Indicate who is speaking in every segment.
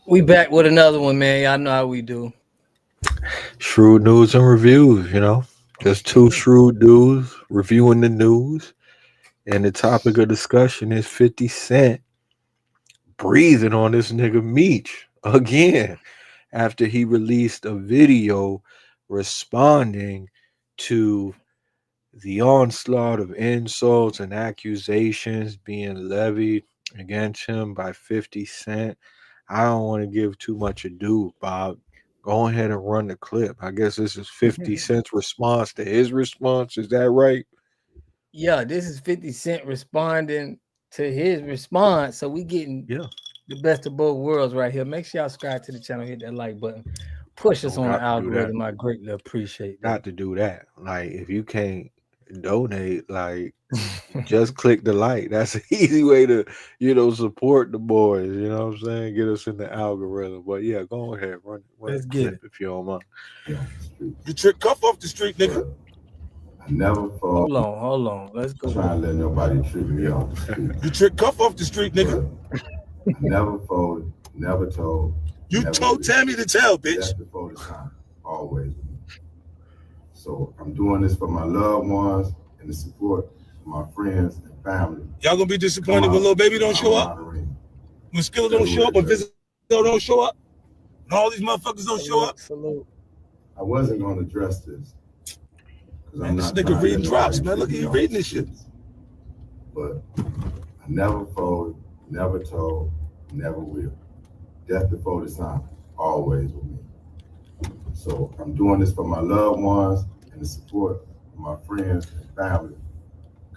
Speaker 1: We back with another one, man. Y'all know how we do.
Speaker 2: Shrewd news and reviews, just two shrewd dudes reviewing the news. And the topic of discussion is 50 Cent breathing on this nigga Meech again after he released a video responding to the onslaught of insults and accusations being levied against him by 50 Cent. I don't want to give too much ado, Bob. Go ahead and run the clip. I guess this is 50 Cent's response to his response. Is that right?
Speaker 1: Yeah, this is 50 Cent responding to his response. So we getting
Speaker 2: Yeah.
Speaker 1: the best of both worlds right here. Make sure y'all subscribe to the channel, hit that like button, push us
Speaker 2: Don't
Speaker 1: on the
Speaker 2: got to do that.
Speaker 1: algorithm. I greatly appreciate that.
Speaker 2: Got to do that. Like, if you can't donate, like, just click the like. That's an easy way to, support the boys. You know what I'm saying? Get us in the algorithm. But yeah, go ahead, run
Speaker 1: Let's
Speaker 2: the
Speaker 1: get
Speaker 2: clip
Speaker 1: it.
Speaker 2: if you don't mind.
Speaker 3: You trick cuff off the street, nigga.
Speaker 4: I never fold.
Speaker 1: Hold on. Let's go.
Speaker 4: Trying to let nobody trick me off the street.
Speaker 3: You trick cuff off the street, nigga.
Speaker 4: I never folded, never told.
Speaker 3: You
Speaker 4: never
Speaker 3: told
Speaker 4: did.
Speaker 3: Tammy to tell, bitch.
Speaker 4: That's before the time, always. So I'm doing this for my loved ones and the support of my friends and family.
Speaker 3: Y'all gonna be disappointed when Lil Baby don't show up? When Skilla don't show up? When Vizzo don't show up? When all these motherfuckers don't show up?
Speaker 1: Salute.
Speaker 4: I wasn't going to address this.
Speaker 3: Man, this nigga reading drops, man. Look at you reading this shit.
Speaker 4: But I never folded, never told, never will. Death before the sign, always with me. So I'm doing this for my loved ones and the support of my friends and family.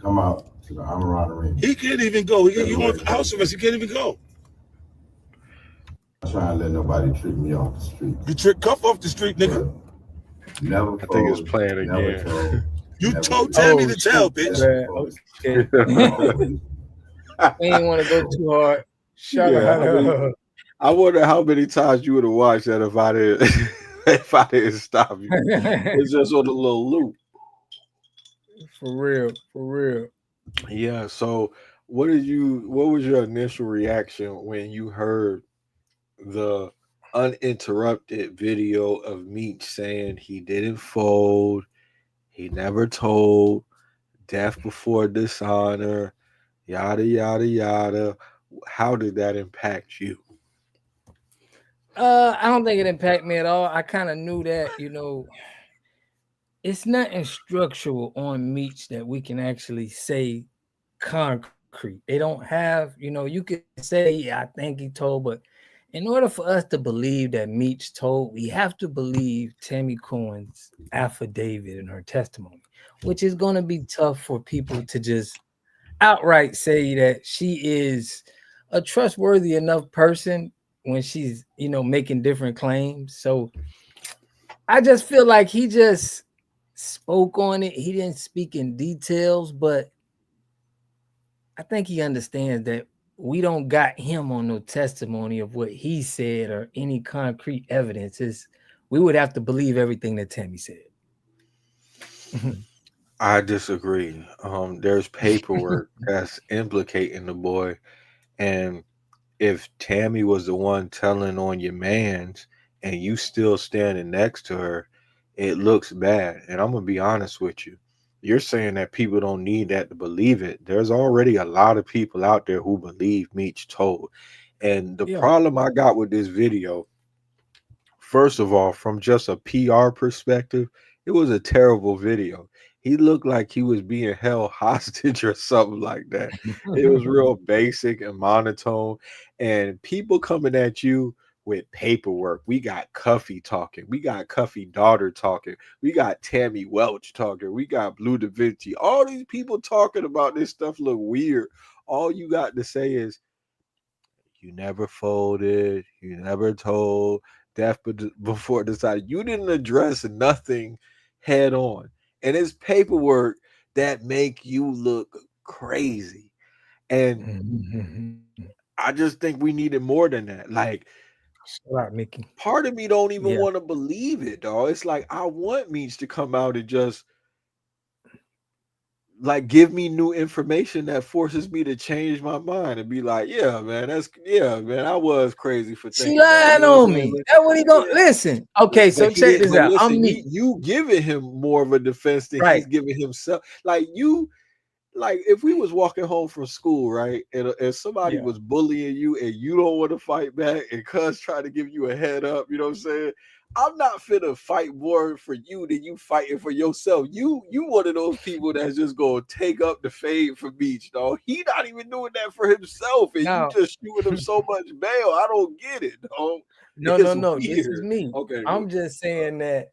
Speaker 4: Come out to the Amarant Arena.
Speaker 3: He can't even go. You on house arrest. He can't even go.
Speaker 4: I'm trying to let nobody trick me off the street.
Speaker 3: You trick cuff off the street, nigga.
Speaker 4: Never
Speaker 2: I think it's playing again.
Speaker 4: told.
Speaker 3: You
Speaker 4: never
Speaker 3: told
Speaker 4: will.
Speaker 3: Tammy to tell, bitch.
Speaker 1: Okay. We ain't want to go too hard. Shut up.
Speaker 2: I wonder how many times you would have watched that if I didn't if I didn't stop you. It's just on a little loop.
Speaker 1: For real.
Speaker 2: Yeah. So what was your initial reaction when you heard the uninterrupted video of Meech saying he didn't fold, he never told, death before dishonor, yada yada yada? How did that impact you?
Speaker 1: I don't think it impacted me at all. I kind of knew that, it's nothing structural on Meech that we can actually say concrete. They don't have, you could say, yeah, I think he told, but in order for us to believe that Meech told, we have to believe Tammy Cohen's affidavit and her testimony, which is going to be tough for people to just outright say that she is a trustworthy enough person when she's, making different claims. So I just feel like he just spoke on it. He didn't speak in details, but I think he understands that we don't got him on no testimony of what he said or any concrete evidence. We would have to believe everything that Tammy said.
Speaker 2: I disagree. There's paperwork that's implicating the boy, and if Tammy was the one telling on your man's and you still standing next to her, it looks bad. And I'm gonna be honest with you. You're saying that people don't need that to believe it. There's already a lot of people out there who believe Meech told. And the problem I got with this video, first of all, from just a PR perspective, it was a terrible video. He looked like he was being held hostage or something like that. It was real basic and monotone. And people coming at you with paperwork. We got Cuffy talking. We got Cuffy daughter talking. We got Tammy Welch talking. We got Blue Da Vinci. All these people talking about this stuff look weird. All you got to say is, you never folded. You never told. Death before decided. You didn't address nothing head on. And it's paperwork that make you look crazy. And I just think we needed more than that. Like,
Speaker 1: Mickey.
Speaker 2: Part of me don't even want to believe it, dog. It's like I want Meech to come out and just like give me new information that forces me to change my mind and be like, yeah, man, I was crazy for
Speaker 1: She
Speaker 2: thinking that. You
Speaker 1: lying
Speaker 2: know what I'm
Speaker 1: on
Speaker 2: saying?
Speaker 1: me. That's what he gonna
Speaker 2: Yeah.
Speaker 1: listen. Okay,
Speaker 2: But
Speaker 1: so
Speaker 2: he
Speaker 1: check
Speaker 2: didn't.
Speaker 1: this
Speaker 2: But
Speaker 1: out. I'm
Speaker 2: listen,
Speaker 1: Meech.
Speaker 2: you giving him more of a defense than
Speaker 1: Right.
Speaker 2: he's giving himself. Like if we was walking home from school, right, and somebody
Speaker 1: Yeah.
Speaker 2: was bullying you and you don't want to fight back, and cuz trying to give you a head up, you know what I'm saying? I'm not finna fight more for you than you fighting for yourself. You one of those people that's just gonna take up the fade for Beach, dog. He not even doing that for himself, and you
Speaker 1: Now,
Speaker 2: just shooting him so much bail. I don't get it, dog.
Speaker 1: no, no,
Speaker 2: It's
Speaker 1: no. This is
Speaker 2: weird.
Speaker 1: me.
Speaker 2: Okay,
Speaker 1: I'm just saying that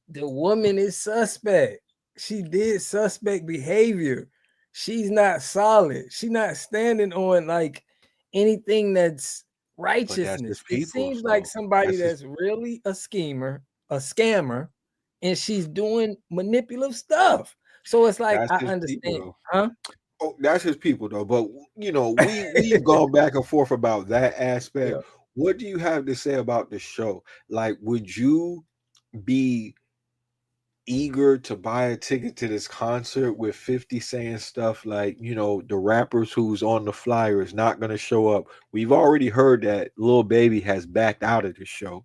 Speaker 1: the woman is suspect. She did suspect behavior. She's not solid. She's not standing on like anything that's
Speaker 2: but that's his
Speaker 1: righteousness. It
Speaker 2: people's
Speaker 1: seems like
Speaker 2: though.
Speaker 1: somebody
Speaker 2: That's his
Speaker 1: that's really a schemer, a scammer, and she's doing manipulative stuff. So it's like
Speaker 2: that's
Speaker 1: I
Speaker 2: his people
Speaker 1: understand,
Speaker 2: though.
Speaker 1: huh?
Speaker 2: Oh, that's his people though. But we've gone back and forth about that aspect.
Speaker 1: Yeah.
Speaker 2: What do you have to say about the show? Like, would you be eager to buy a ticket to this concert with 50 saying stuff like, the rappers who's on the flyer is not gonna show up? We've already heard that Lil Baby has backed out of the show.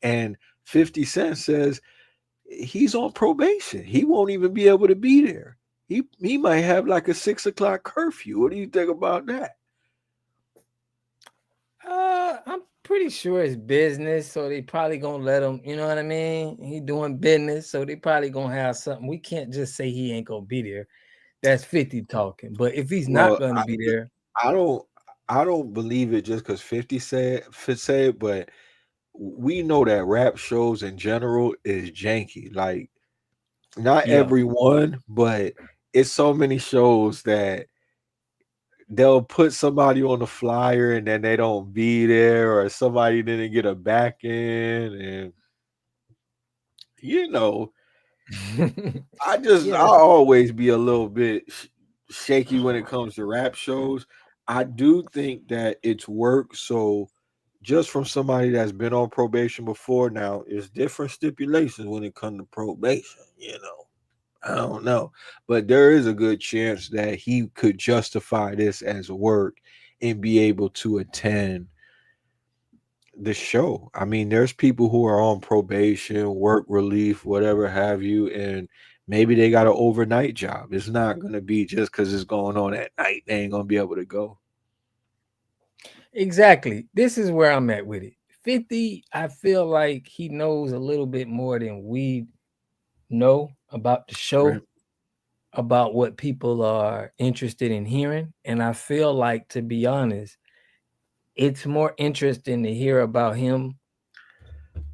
Speaker 2: And 50 Cent says he's on probation. He won't even be able to be there. He might have like a 6 o'clock curfew. What do you think about that?
Speaker 1: I'm pretty sure it's business, so they probably gonna let him. You know what I mean? He doing business, so they probably gonna have something. We can't just say he ain't gonna be there. That's 50 talking. But if he's not
Speaker 2: Well,
Speaker 1: gonna be there,
Speaker 2: I don't I don't believe it just because 50 said it, but we know that rap shows in general is janky. Like not
Speaker 1: yeah,
Speaker 2: everyone, but it's so many shows that they'll put somebody on the flyer and then they don't be there, or somebody didn't get a back in, and you know, I
Speaker 1: yeah,
Speaker 2: always be a little bit shaky when it comes to rap shows. I do think that it's work. So just from somebody that's been on probation before, now it's different stipulations when it comes to probation. I don't know, but there is a good chance that he could justify this as work and be able to attend the show. I mean, there's people who are on probation, work relief, whatever have you, and maybe they got an overnight job. It's not going to be just because it's going on at night. They ain't going to be able to go.
Speaker 1: exactly. This is where I'm at with it. 50, I feel like he knows a little bit more than we know about the show,
Speaker 2: Right.
Speaker 1: about what people are interested in hearing. And I feel like, to be honest, it's more interesting to hear about him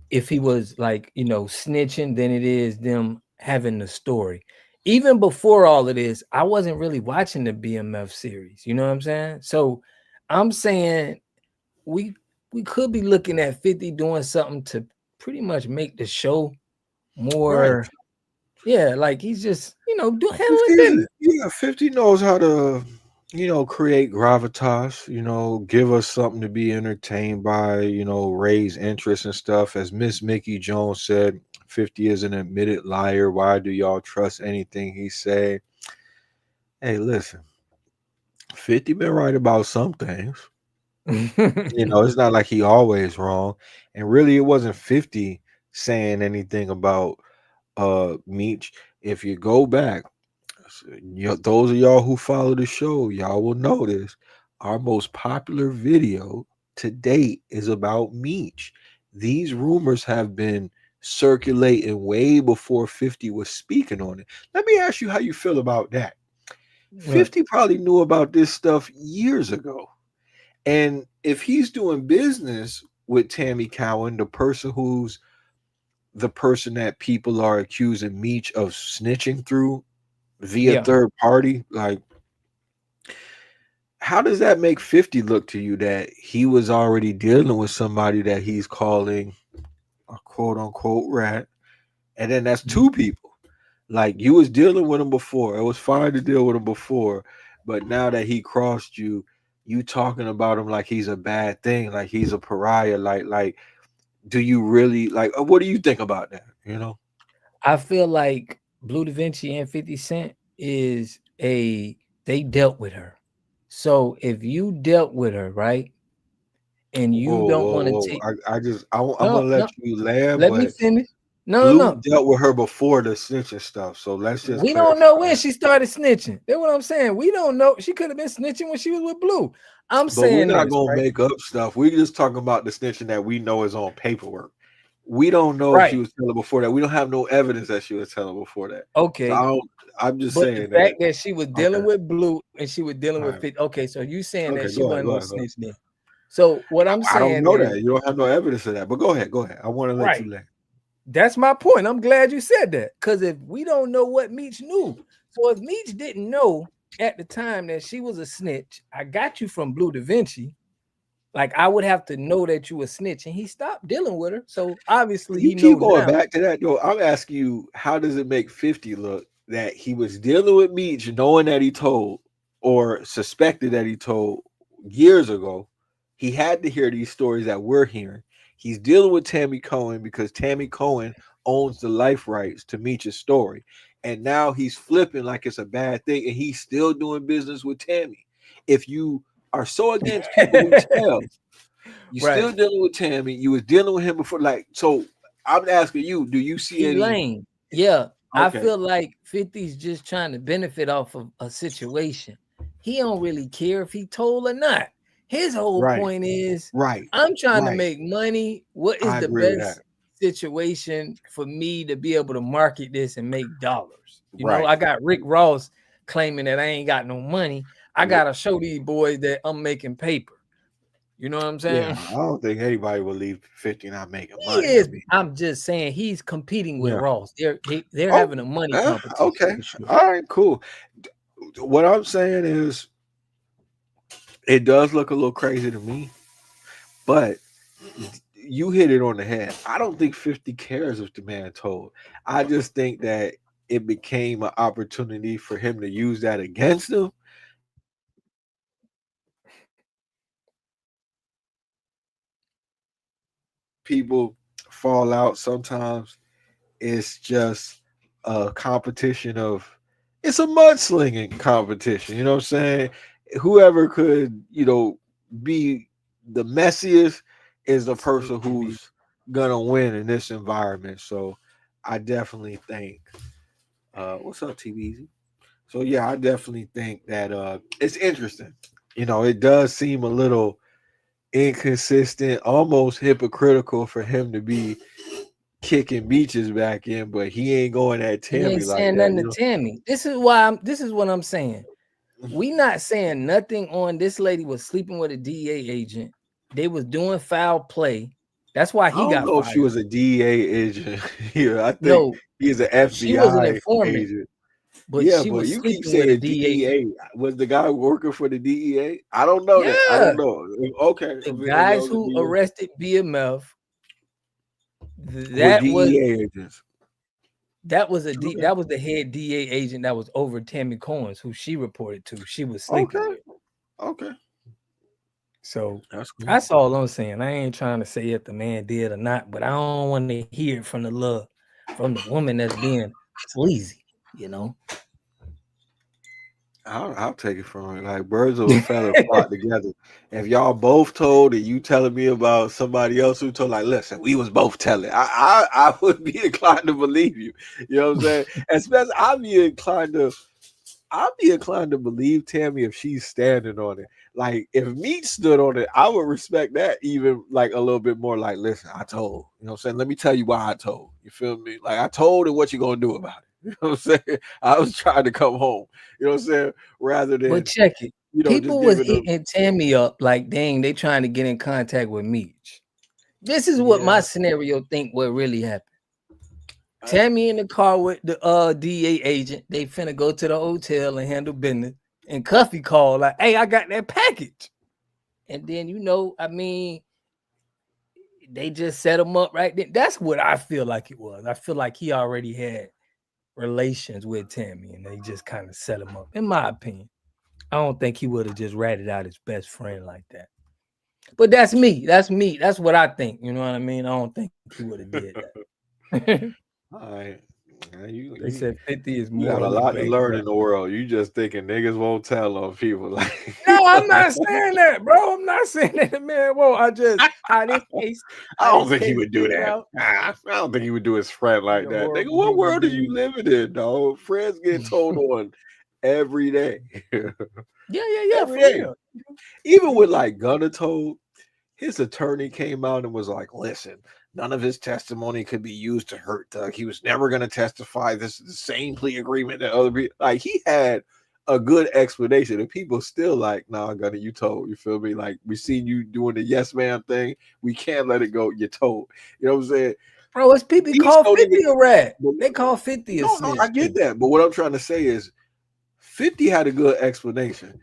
Speaker 1: if he was like, snitching than it is them having the story. Even before all of this, I wasn't really watching the BMF series. You know what I'm saying? So I'm saying we we could be looking at 50 doing something to pretty much make the show
Speaker 2: Right.
Speaker 1: more, yeah, like he's just, handling
Speaker 2: 50
Speaker 1: business.
Speaker 2: yeah, 50 knows how to, create gravitas, give us something to be entertained by, raise interest and stuff. As Miss Mickey Jones said, 50 is an admitted liar. Why do y'all trust anything he say? Hey, listen, 50 been right about some things. It's not like he always wrong. And really it wasn't 50 saying anything about Meech. If you go back, those of y'all who follow the show, y'all will notice our most popular video to date is about Meech. These rumors have been circulating way before 50 was speaking on it. Let me ask you how you feel about that.
Speaker 1: Right.
Speaker 2: 50 probably knew about this stuff years ago. And if he's doing business with Tammy Cowan, the person that people are accusing Meech of snitching through via
Speaker 1: Yeah.
Speaker 2: third party, like how does that make 50 look to you that he was already dealing with somebody that he's calling a quote unquote rat? And then that's two people. Like you was dealing with him before. It was fine to deal with him before, but now that he crossed you, you talking about him like he's a bad thing, like he's a pariah. Like, do you really like? What do you think about that?
Speaker 1: I feel like Blue Da Vinci and 50 Cent is they dealt with her. So if you dealt with her, right, and you
Speaker 2: Whoa,
Speaker 1: don't
Speaker 2: whoa,
Speaker 1: want to
Speaker 2: whoa!
Speaker 1: take
Speaker 2: I'm
Speaker 1: no,
Speaker 2: gonna let
Speaker 1: no,
Speaker 2: you land,
Speaker 1: let me
Speaker 2: but
Speaker 1: finish. No, no,
Speaker 2: Blue
Speaker 1: no.
Speaker 2: dealt with her before the snitching stuff, so let's just
Speaker 1: We don't
Speaker 2: clarify
Speaker 1: know when
Speaker 2: that.
Speaker 1: she started snitching. That's what I'm saying. We don't know. She could have been snitching when she was with Blue. I'm
Speaker 2: But we're
Speaker 1: saying
Speaker 2: not
Speaker 1: this,
Speaker 2: gonna
Speaker 1: right?
Speaker 2: make up stuff. We're just talking about the snitching that we know is on paperwork. We don't know if she
Speaker 1: Right.
Speaker 2: was telling before that. We don't have no evidence that she was telling before that. So
Speaker 1: Okay.
Speaker 2: I'm just
Speaker 1: But the
Speaker 2: saying that.
Speaker 1: fact that she was
Speaker 2: Okay.
Speaker 1: dealing with Blue and she was dealing
Speaker 2: All
Speaker 1: with
Speaker 2: right.
Speaker 1: Fit. Okay, so you saying
Speaker 2: Okay.
Speaker 1: that she
Speaker 2: Go ahead.
Speaker 1: wasn't
Speaker 2: Go
Speaker 1: no
Speaker 2: ahead. Go ahead.
Speaker 1: snitch then. So what I'm
Speaker 2: I don't
Speaker 1: saying
Speaker 2: know
Speaker 1: is,
Speaker 2: that. You don't have no evidence of that. But go ahead. Go ahead. I want to let
Speaker 1: right.
Speaker 2: you land.
Speaker 1: That's my point. I'm glad you said that. Because if we don't know what Meech knew, so if Meech didn't know at the time that she was a snitch, I got you from Blue Da Vinci. Like I would have to know that you were snitch, and he stopped dealing with her. So obviously
Speaker 2: You
Speaker 1: he
Speaker 2: keep
Speaker 1: knows
Speaker 2: going
Speaker 1: now.
Speaker 2: back to that though. I'm asking you, how does it make 50 look that he was dealing with Meech, knowing that he told or suspected that he told years ago? He had to hear these stories that we're hearing. He's dealing with Tammy Cohen because Tammy Cohen owns the life rights to Meech's story. And now he's flipping like it's a bad thing, and he's still doing business with Tammy. If you are so against people who tell, you
Speaker 1: Right.
Speaker 2: still dealing with Tammy. You was dealing with him before. Like, so I'm asking you, do you see
Speaker 1: He
Speaker 2: any?
Speaker 1: lame. Yeah. I
Speaker 2: Okay,
Speaker 1: feel like 50's just trying to benefit off of a situation. He don't really care if he told or not. His whole
Speaker 2: right,
Speaker 1: point is
Speaker 2: right,
Speaker 1: I'm trying to
Speaker 2: right.
Speaker 1: make money. What is
Speaker 2: I
Speaker 1: the
Speaker 2: agree with that.
Speaker 1: best situation for me to be able to market this and make dollars? You know,
Speaker 2: Right.
Speaker 1: I got Rick Ross claiming that I ain't got no money. I gotta show these boys that I'm making paper. You know what I'm
Speaker 2: Yeah,
Speaker 1: saying?
Speaker 2: I don't think anybody will leave 50 not making
Speaker 1: He
Speaker 2: money. I
Speaker 1: is.
Speaker 2: mean,
Speaker 1: I'm just saying he's competing with
Speaker 2: yeah.
Speaker 1: Ross. They're
Speaker 2: Oh,
Speaker 1: having a money competition
Speaker 2: okay.
Speaker 1: for sure.
Speaker 2: All right, cool. What I'm saying is, it does look a little crazy to me, but you hit it on the head. I don't think 50 cares if the man told. I just think that it became an opportunity for him to use that against him. People fall out sometimes. It's just a competition of, it's a mudslinging competition. You know what I'm saying? Whoever could, be the messiest is the person who's gonna win in this environment. So I definitely think what's up, TBZ? So yeah, I definitely think that it's interesting. It does seem a little inconsistent, almost hypocritical for him to be kicking Beaches back in, but he ain't going at
Speaker 1: He
Speaker 2: Tammy
Speaker 1: ain't
Speaker 2: like
Speaker 1: saying
Speaker 2: that.
Speaker 1: nothing to Tammy. This is what I'm saying. We not saying nothing on this lady was sleeping with a DEA agent. They was doing foul play. That's why
Speaker 2: I
Speaker 1: he
Speaker 2: don't
Speaker 1: got
Speaker 2: know if she
Speaker 1: fired.
Speaker 2: was a DEA agent here. I think
Speaker 1: No,
Speaker 2: he's an
Speaker 1: she was an
Speaker 2: FBI
Speaker 1: informant,
Speaker 2: agent.
Speaker 1: but
Speaker 2: Yeah,
Speaker 1: she
Speaker 2: but
Speaker 1: was
Speaker 2: you keep
Speaker 1: sleeping with a
Speaker 2: saying
Speaker 1: DEA.
Speaker 2: DEA. Was the guy working for the DEA? I don't know that. I
Speaker 1: Yeah,
Speaker 2: don't know. Okay,
Speaker 1: the
Speaker 2: if that
Speaker 1: guys
Speaker 2: was a
Speaker 1: who
Speaker 2: DEA,
Speaker 1: arrested BMF,
Speaker 2: were
Speaker 1: that was
Speaker 2: DEA agents. Okay,
Speaker 1: that was the head DA agent that was over Tammy Cohen's, who she reported to. She was sleeping
Speaker 2: okay,
Speaker 1: with.
Speaker 2: okay.
Speaker 1: So
Speaker 2: That's cool.
Speaker 1: that's all I'm saying. I ain't trying to say if the man did or not, but I don't want to hear it from the woman that's being sleazy, you know.
Speaker 2: I'll take it from it. Like birds of a feather flock together. If y'all both told and you telling me about somebody else who told, like, listen, we was both telling. I would be inclined to believe you. You know what I'm saying? Especially I'd be inclined to believe Tammy if she's standing on it. Like if Meat stood on it, I would respect that even like a little bit more. Like, listen, I told. You know what I'm saying? Let me tell you why I told. You feel me? Like I told, and what you gonna do about it? You know what I'm saying? I was trying to come home. You know what I'm saying? Rather
Speaker 1: But
Speaker 2: than
Speaker 1: check it.
Speaker 2: just
Speaker 1: People was
Speaker 2: giving them.
Speaker 1: hitting Tammy up like, dang, they trying to get in contact with Meech. This is what
Speaker 2: Yeah,
Speaker 1: my scenario think what really happened.
Speaker 2: I,
Speaker 1: Tammy in the car with the DA agent. They finna go to the hotel and handle business. And Cuffy called like, hey, I got that package. And then I mean, they just set him up right then. That's what I feel like it was. I feel like he already had relations with Tammy, and they just kind of set him up. In my opinion, I don't think he would have just ratted out his best friend like that. But that's me. That's me. That's what I think. You know what I mean? I don't think he would have did that.
Speaker 2: all right.
Speaker 1: They said 50 is
Speaker 2: you got a
Speaker 1: morally
Speaker 2: lot to learn in
Speaker 1: bankrupt.
Speaker 2: the world. You just thinking niggas won't tell on people. Like,
Speaker 1: No, I'm not saying that, bro. I'm not saying that, man. Well, I just
Speaker 2: I
Speaker 1: how
Speaker 2: don't
Speaker 1: this
Speaker 2: think he
Speaker 1: case
Speaker 2: would do
Speaker 1: came
Speaker 2: that.
Speaker 1: out.
Speaker 2: I don't think he would do his friend
Speaker 1: He
Speaker 2: like
Speaker 1: a
Speaker 2: that. Nigga,
Speaker 1: horrible
Speaker 2: what
Speaker 1: human
Speaker 2: world are you
Speaker 1: being.
Speaker 2: living in, dog? Friends get told on every day.
Speaker 1: Yeah,
Speaker 2: Every
Speaker 1: for
Speaker 2: day.
Speaker 1: real.
Speaker 2: Even
Speaker 1: You,
Speaker 2: with like Gunna told, his attorney came out and was like, listen, none of his testimony could be used to hurt Doug. He was never going to testify. This is the same plea agreement that other people, like, he had a good explanation, and people still like, nah, Gunna, you told. You feel me? Like, we seen you doing the yes man thing. We can't let it go. You told. You know what I'm saying?
Speaker 1: bro, it's people
Speaker 2: Beats
Speaker 1: call
Speaker 2: don't
Speaker 1: 50
Speaker 2: even.
Speaker 1: a rat. They call 50 a
Speaker 2: No, I
Speaker 1: snitch
Speaker 2: get
Speaker 1: too.
Speaker 2: that. But what I'm trying to say is 50 had a good explanation.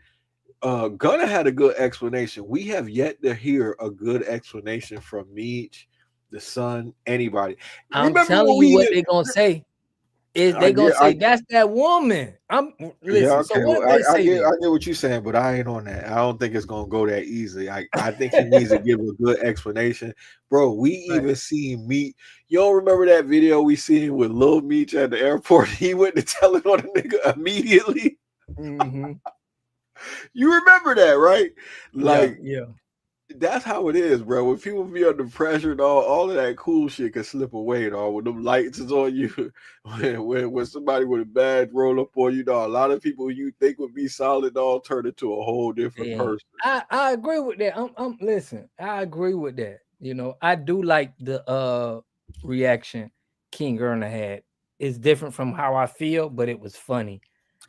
Speaker 2: Gunna had a good explanation. We have yet to hear a good explanation from Meech, the son, anybody.
Speaker 1: I'm
Speaker 2: Remember
Speaker 1: telling
Speaker 2: when
Speaker 1: you
Speaker 2: we
Speaker 1: what
Speaker 2: did?
Speaker 1: they gonna say. Is they gonna say that's that woman.
Speaker 2: Yeah,
Speaker 1: Listen, so
Speaker 2: okay.
Speaker 1: what
Speaker 2: Well,
Speaker 1: if they say
Speaker 2: I
Speaker 1: this?
Speaker 2: get what you're saying, but I ain't on that. I don't think it's gonna go that easily. I think he needs to give a good explanation, bro. We
Speaker 1: Right.
Speaker 2: even seen Meech. You don't remember that video we seen with Lil Meech at the airport? He went to tell it on the nigga immediately.
Speaker 1: Mm-hmm.
Speaker 2: You remember that, right?
Speaker 1: Yeah,
Speaker 2: Like,
Speaker 1: yeah.
Speaker 2: that's how it is, bro. When people be under pressure and all of that cool shit can slip away and all. When them lights is on you, when somebody with a badge roll up on you, dog, a lot of people you think would be solid, dog, turn into a whole different
Speaker 1: Yeah.
Speaker 2: person.
Speaker 1: I agree with that. Listen, I agree with that. You know, I do like the reaction King Erna had. It's different from how I feel, but it was funny.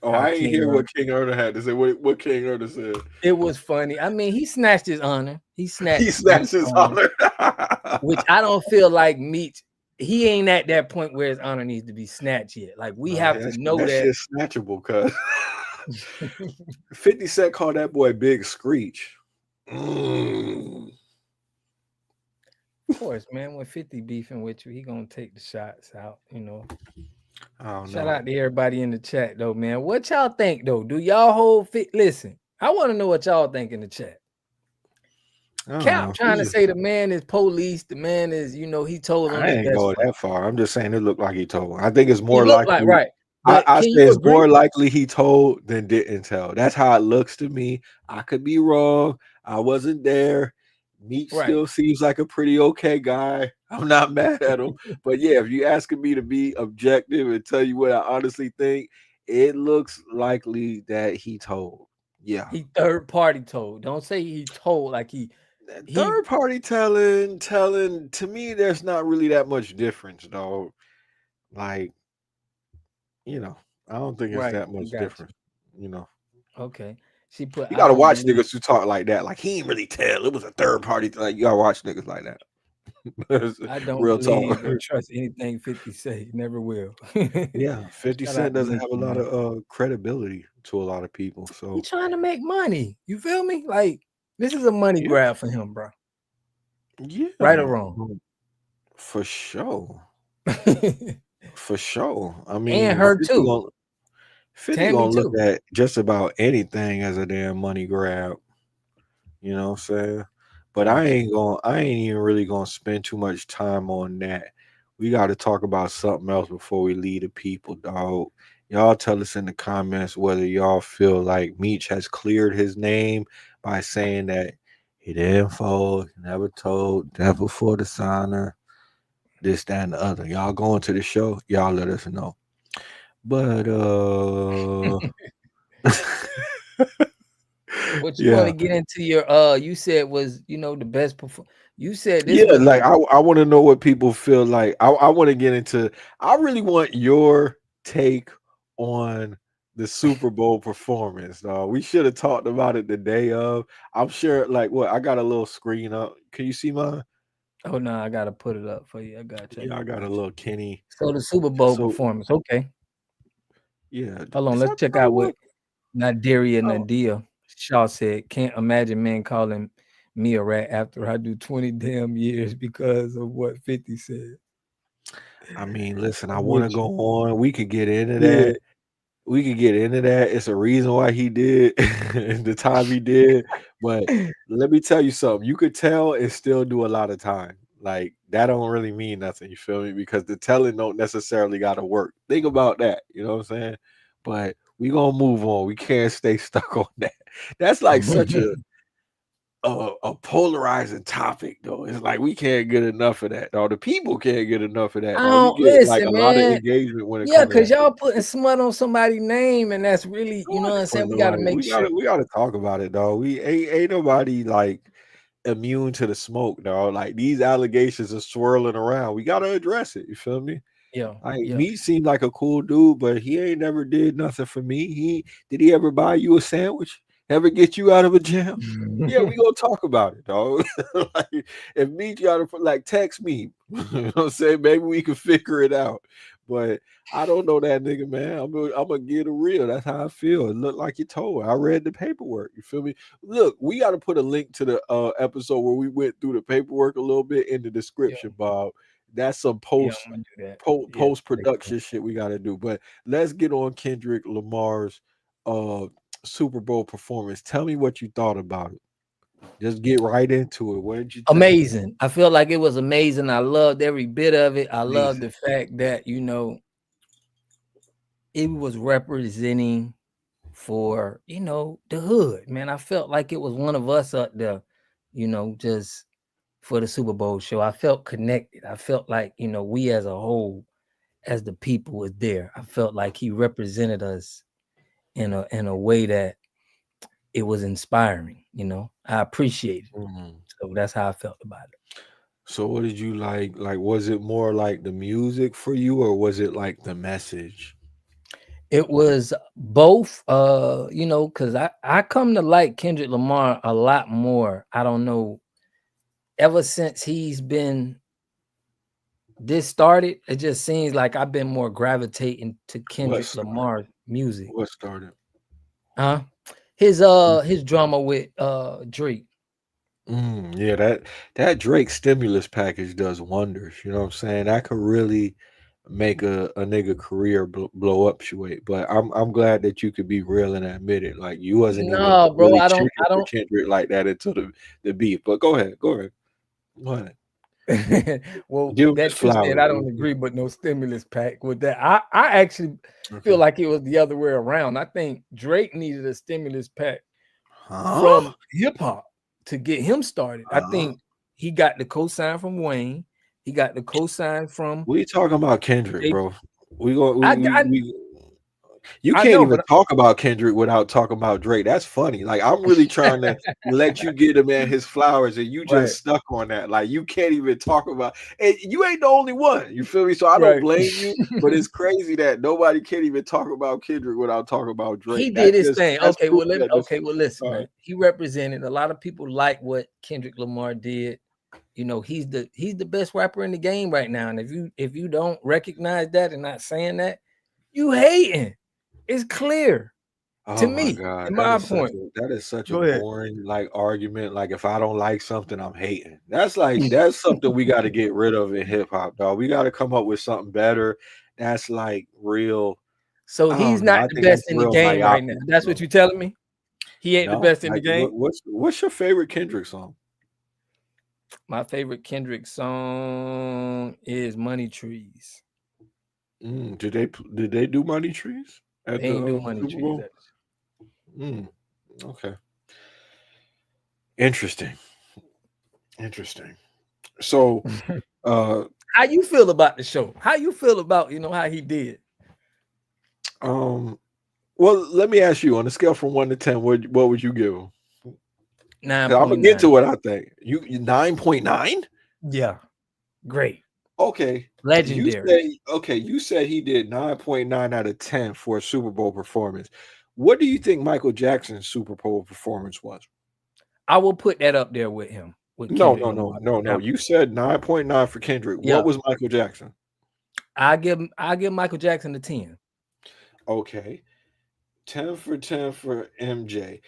Speaker 2: Oh,
Speaker 1: How
Speaker 2: I ain't
Speaker 1: King
Speaker 2: hear
Speaker 1: Erna,
Speaker 2: what King Erna had to say. What King Erna said.
Speaker 1: it was funny. I mean, he snatched his honor. He
Speaker 2: He
Speaker 1: snatched
Speaker 2: snatched
Speaker 1: Meech's
Speaker 2: his
Speaker 1: honor,
Speaker 2: honor.
Speaker 1: which I don't feel like Meech. He ain't at that point where his honor needs to be snatched yet. Like we have to know
Speaker 2: that
Speaker 1: that.
Speaker 2: shit's snatchable, cuz 50 Cent called that boy Big Screech.
Speaker 1: Of course, man. When 50 beefing with you, he gonna take the shots out. You know.
Speaker 2: I don't
Speaker 1: Shout
Speaker 2: know.
Speaker 1: out to everybody in the chat though, man. What y'all think though? Do y'all hold fit? Listen, I want to know what y'all think in the chat. Cap trying to say the man is police. The man is, he told on
Speaker 2: I
Speaker 1: his
Speaker 2: ain't
Speaker 1: best
Speaker 2: going
Speaker 1: friend.
Speaker 2: that far. I'm just saying it looked like he told. I think it's
Speaker 1: He
Speaker 2: more
Speaker 1: looked like
Speaker 2: likely.
Speaker 1: right, but
Speaker 2: I
Speaker 1: can
Speaker 2: say
Speaker 1: you
Speaker 2: it's
Speaker 1: agree?
Speaker 2: more likely he told than didn't tell. That's how it looks to me. I could be wrong. I wasn't there. Meech
Speaker 1: Right.
Speaker 2: still seems like a pretty okay guy. I'm not mad at him. But yeah, if you're asking me to be objective and tell you what I honestly think, it looks likely that he told. Yeah.
Speaker 1: He third party told. Don't say he told like he
Speaker 2: Third party telling to me, there's not really that much difference, dog. Like, I don't think it's
Speaker 1: right.
Speaker 2: that much difference.
Speaker 1: Okay. She put
Speaker 2: You
Speaker 1: I
Speaker 2: gotta
Speaker 1: don't
Speaker 2: watch
Speaker 1: believe.
Speaker 2: niggas who talk like that. Like he ain't really tell. It was a third party. Like you gotta watch niggas like that.
Speaker 1: I don't
Speaker 2: Real talk.
Speaker 1: believe or trust anything 50 say. Never will.
Speaker 2: Yeah, 50
Speaker 1: Shout out
Speaker 2: Cent
Speaker 1: to
Speaker 2: doesn't
Speaker 1: Meech,
Speaker 2: have a lot
Speaker 1: man.
Speaker 2: of credibility to a lot of people.
Speaker 1: He
Speaker 2: So
Speaker 1: trying to make money. You feel me? Like this is a money grab for him, bro.
Speaker 2: yeah,
Speaker 1: Right or wrong?
Speaker 2: for sure. For sure. I
Speaker 1: And
Speaker 2: mean,
Speaker 1: her
Speaker 2: 50
Speaker 1: too.
Speaker 2: gonna, 50
Speaker 1: Tammy
Speaker 2: gonna look
Speaker 1: too.
Speaker 2: at just about anything as a damn money grab. You know what I'm saying? But I
Speaker 1: Gotcha.
Speaker 2: ain't even really gonna spend too much time on that. We got to talk about something else before we leave the people, dog. Y'all tell us in the comments whether y'all feel like Meech has cleared his name by saying that he didn't fold, never told, never for the signer, this, that, and the other. Y'all going to the show, y'all let us know. But
Speaker 1: What you want
Speaker 2: yeah.
Speaker 1: to get into your you said was the best you said this
Speaker 2: Yeah,
Speaker 1: was
Speaker 2: like I want to know what people feel like. I want to get into. I really want your take on the Super Bowl performance. We should have talked about it the day of. I'm sure. Like what? I got a little screen up. Can you see mine?
Speaker 1: Oh no, I gotta put it up for you. I got you.
Speaker 2: Yeah, I got a little Kenny.
Speaker 1: So the Super Bowl
Speaker 2: So
Speaker 1: performance. Okay.
Speaker 2: yeah,
Speaker 1: Hold on,
Speaker 2: is
Speaker 1: let's
Speaker 2: that
Speaker 1: check
Speaker 2: probably
Speaker 1: out
Speaker 2: what?
Speaker 1: what Nadia
Speaker 2: Oh,
Speaker 1: Nadia Shaw said. Can't imagine men calling me a rat after I do 20 damn years because of what 50 said.
Speaker 2: I mean, listen. I
Speaker 1: I'm
Speaker 2: want to
Speaker 1: with
Speaker 2: go
Speaker 1: you.
Speaker 2: on. We could get into
Speaker 1: Yeah.
Speaker 2: that. We could get into that. It's a reason why he did the time he did. But let me tell you something. You could tell and still do a lot of time. Like that don't really mean nothing. You feel me? Because the telling don't necessarily got to work. Think about that. You know what I'm saying? But we gonna move on. We can't stay stuck on that. That's like such a polarizing topic, though. It's like we can't get enough of that. Or the people can't get enough of that.
Speaker 1: I
Speaker 2: Or we
Speaker 1: don't
Speaker 2: get like a
Speaker 1: listen,
Speaker 2: lot of
Speaker 1: man.
Speaker 2: engagement when it
Speaker 1: Yeah,
Speaker 2: comes to
Speaker 1: because
Speaker 2: that.
Speaker 1: y'all putting smut on somebody's name, and that's really, you know what
Speaker 2: Nobody
Speaker 1: I'm saying?
Speaker 2: putting
Speaker 1: We got to
Speaker 2: nobody.
Speaker 1: make sure.
Speaker 2: We gotta talk about it, dog. We ain't nobody like immune to the smoke, dog. Like these allegations are swirling around. We gotta address it. You feel me?
Speaker 1: Yeah,
Speaker 2: Like
Speaker 1: yeah.
Speaker 2: me seemed like a cool dude, but he ain't never did nothing for me. Did he ever buy you a sandwich? Ever get you out of a jam? Yeah, we gonna talk about it, dog. Like if me gotta like text me, you know what I'm saying? Maybe we can figure it out. But I don't know that nigga, man. I'm gonna get it real. That's how I feel. It looked like you told. I read the paperwork. You feel me? Look, we got to put a link to the episode where we went through the paperwork a little bit in the
Speaker 1: Yeah,
Speaker 2: description, Bob. That's some
Speaker 1: yeah, I'm gonna do that. Yeah,
Speaker 2: post production shit we got to do. But let's get on Kendrick Lamar's uh Super Bowl performance. Tell me what you thought about it. Just get right into it. What did you think?
Speaker 1: amazing. I feel like it was amazing. I loved every bit of it. I loved
Speaker 2: Amazing.
Speaker 1: the fact that, you know, it was representing for, you know, the hood, man. I felt like it was one of us up there, you know, just for the Super Bowl show. I felt connected. I felt like, you know, we as a whole, as the people was there. I felt like he represented us in a way that it was inspiring, you know. I appreciated it.
Speaker 2: Mhm.
Speaker 1: So that's how I felt about it.
Speaker 2: So what did you like? Like, was it more like the music for you, or was it like the message?
Speaker 1: It was both, you know, because I come to like Kendrick Lamar a lot more. I don't know, ever since he's been this started, it just seems like I've been more gravitating to
Speaker 2: What
Speaker 1: Kendrick
Speaker 2: started?
Speaker 1: Lamar music.
Speaker 2: What started?
Speaker 1: Huh? His drama with Drake.
Speaker 2: Yeah, that Drake stimulus package does wonders. You know what I'm saying? That could really make a nigga career blow up. But I'm glad that you could be real and admit it. Like you wasn't even
Speaker 1: No, bro,
Speaker 2: really
Speaker 1: I don't
Speaker 2: checking for Kendrick like that until the beat. But go ahead, go ahead, go ahead.
Speaker 1: well,
Speaker 2: Give him his
Speaker 1: that you said
Speaker 2: flowers.
Speaker 1: I don't agree, but no stimulus pack with that. I actually feel
Speaker 2: Okay.
Speaker 1: like it was the other way around. I think Drake needed a stimulus pack
Speaker 2: Huh?
Speaker 1: from hip hop to get him started. I
Speaker 2: Huh?
Speaker 1: think he got the cosign from Wayne. He got the cosign from
Speaker 2: We talking about Kendrick,
Speaker 1: Jay.
Speaker 2: bro. We go.
Speaker 1: I, I
Speaker 2: We You
Speaker 1: I
Speaker 2: can't
Speaker 1: know,
Speaker 2: even
Speaker 1: but
Speaker 2: talk about Kendrick without talking about Drake. That's funny. Like I'm really trying to let you get a man his flowers, and you
Speaker 1: right,
Speaker 2: just stuck on that. Like you can't even talk about. And you ain't the only one. You feel me? So I don't
Speaker 1: right.
Speaker 2: blame you. But it's crazy that nobody can even talk about Kendrick without talking about
Speaker 1: He
Speaker 2: Drake.
Speaker 1: did his thing.
Speaker 2: That's
Speaker 1: Okay,
Speaker 2: proof
Speaker 1: well,
Speaker 2: that this.
Speaker 1: okay, well, listen,
Speaker 2: All right.
Speaker 1: man. He represented a lot of people like what Kendrick Lamar did. You know, he's the best rapper in the game right now. And if you don't recognize that and not saying that, you hating. It's clear to
Speaker 2: Oh my
Speaker 1: me,
Speaker 2: God,
Speaker 1: in my point.
Speaker 2: that is such a
Speaker 1: Go ahead.
Speaker 2: boring like argument. Like if I don't like something, I'm hating. That's something we got to get rid of in hip hop, dog. We got to come up with something better. That's like real.
Speaker 1: So
Speaker 2: I
Speaker 1: he's
Speaker 2: don't know.
Speaker 1: not
Speaker 2: I
Speaker 1: the
Speaker 2: think that's
Speaker 1: best in the
Speaker 2: real
Speaker 1: game right now.
Speaker 2: myopic,
Speaker 1: That's what
Speaker 2: bro.
Speaker 1: you telling me? He ain't the
Speaker 2: No,
Speaker 1: best in the
Speaker 2: like
Speaker 1: game.
Speaker 2: what's your favorite Kendrick song?
Speaker 1: My favorite Kendrick song is Money Trees.
Speaker 2: Did they do Money Trees at
Speaker 1: They
Speaker 2: the
Speaker 1: ain't do Money
Speaker 2: Super
Speaker 1: Trees.
Speaker 2: Bowl? Mm, okay, interesting, interesting. So, uh,
Speaker 1: How you feel about the show? How you feel about, you know, how he did?
Speaker 2: um. Well, let me ask you on a scale from 1 to 10, what would you give him? Because I'm gonna get
Speaker 1: 9.9.
Speaker 2: to what I think. You 9.9?
Speaker 1: Yeah, great.
Speaker 2: Okay.
Speaker 1: Legendary.
Speaker 2: You said he did 9.9 out of 10 for a Super Bowl performance. What do you think Michael Jackson's Super Bowl performance was?
Speaker 1: I will put that up there with him, with
Speaker 2: No,
Speaker 1: Kendrick
Speaker 2: no, no,
Speaker 1: Lamar.
Speaker 2: no, no. You said 9.9 for Kendrick.
Speaker 1: Yeah,
Speaker 2: What was Michael Jackson?
Speaker 1: I give Michael Jackson a 10.
Speaker 2: Okay. 10 for 10 for MJ.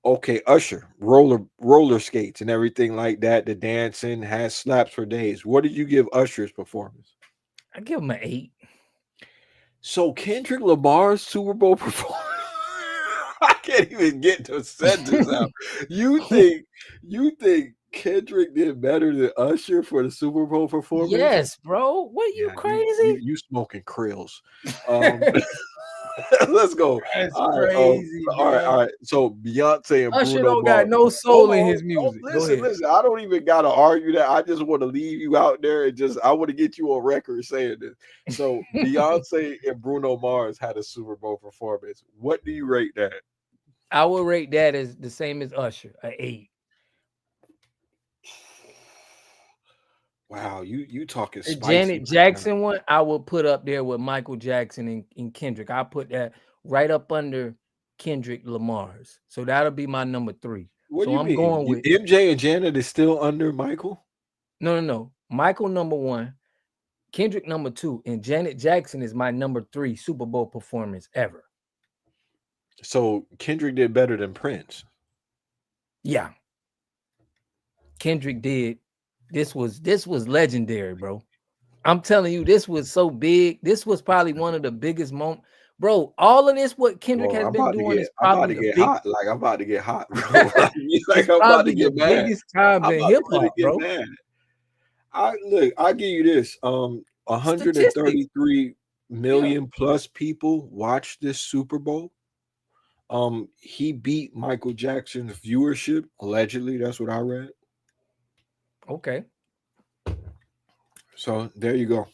Speaker 2: Okay, Usher, roller skates and everything like that. The dancing has slaps for days. What did you give Usher's performance?
Speaker 1: I give him an 8.
Speaker 2: So Kendrick Lamar's Super Bowl performance. I can't even get the sentence out. You think Kendrick did better than Usher for the Super Bowl performance.
Speaker 1: Yes, bro. What, you
Speaker 2: Yeah,
Speaker 1: crazy?
Speaker 2: you smoking krills. Um, let's go.
Speaker 1: That's
Speaker 2: All right,
Speaker 1: crazy,
Speaker 2: all
Speaker 1: bro.
Speaker 2: right. So Beyonce and
Speaker 1: Usher
Speaker 2: Bruno
Speaker 1: don't got
Speaker 2: Mars.
Speaker 1: no
Speaker 2: Hold
Speaker 1: soul in
Speaker 2: on,
Speaker 1: his music. Go
Speaker 2: listen,
Speaker 1: ahead.
Speaker 2: listen. I don't even gotta argue that. I just want to leave you out there and just I want to get you on record saying this. So Beyonce and Bruno Mars had a Super Bowl performance. What do you rate that?
Speaker 1: I will rate that as the same as Usher, an 8.
Speaker 2: Wow, you talking
Speaker 1: The
Speaker 2: spicy
Speaker 1: Janet
Speaker 2: right now.
Speaker 1: Jackson one, I will put up there with Michael Jackson and Kendrick. I put that right up under Kendrick Lamar's. So that'll be my number 3.
Speaker 2: What do
Speaker 1: So
Speaker 2: you
Speaker 1: I'm
Speaker 2: mean?
Speaker 1: going with
Speaker 2: MJ and Janet is still under Michael?
Speaker 1: no. Michael number 1, Kendrick number 2, and Janet Jackson is my number 3 Super Bowl performance ever.
Speaker 2: So Kendrick did better than Prince.
Speaker 1: Yeah. Kendrick did. This was legendary, bro. I'm telling you, this was so big. This was probably one of the biggest moments. Bro, all of this, what Kendrick
Speaker 2: Bro,
Speaker 1: has been doing is
Speaker 2: I'm about
Speaker 1: probably
Speaker 2: to
Speaker 1: the
Speaker 2: get
Speaker 1: big,
Speaker 2: hot. Like I'm about to get hot, bro.
Speaker 1: it's
Speaker 2: I'm about to
Speaker 1: probably the
Speaker 2: get mad.
Speaker 1: biggest times
Speaker 2: I'm
Speaker 1: in
Speaker 2: about
Speaker 1: hip
Speaker 2: to really
Speaker 1: hop,
Speaker 2: get
Speaker 1: bro.
Speaker 2: mad. I give you this.
Speaker 1: Statistics.
Speaker 2: 133
Speaker 1: Yeah.
Speaker 2: million plus people watched this Super Bowl. He beat Michael Jackson's viewership, allegedly. That's what I read.
Speaker 1: Okay.
Speaker 2: So there you go.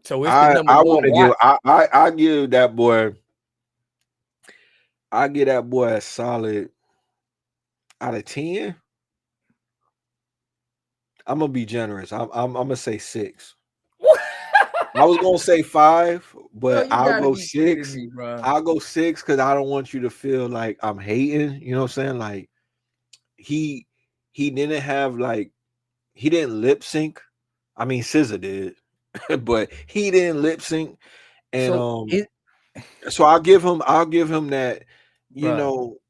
Speaker 1: So it's the number
Speaker 2: I
Speaker 1: one
Speaker 2: want to give
Speaker 1: watch.
Speaker 2: I give that boy I give that boy a solid out of 10. I'm gonna be generous. I'm gonna say 6. I was gonna say 5,
Speaker 1: Bro,
Speaker 2: but
Speaker 1: you
Speaker 2: I'll
Speaker 1: gotta
Speaker 2: go
Speaker 1: be kidding
Speaker 2: 6.
Speaker 1: me, bro.
Speaker 2: I'll go 6 because I don't want you to feel like I'm hating. You know what I'm saying? Like he didn't have like he didn't lip sync. I mean, SZA did, but he didn't lip sync, and
Speaker 1: So it,
Speaker 2: so I'll give him that. You
Speaker 1: bro,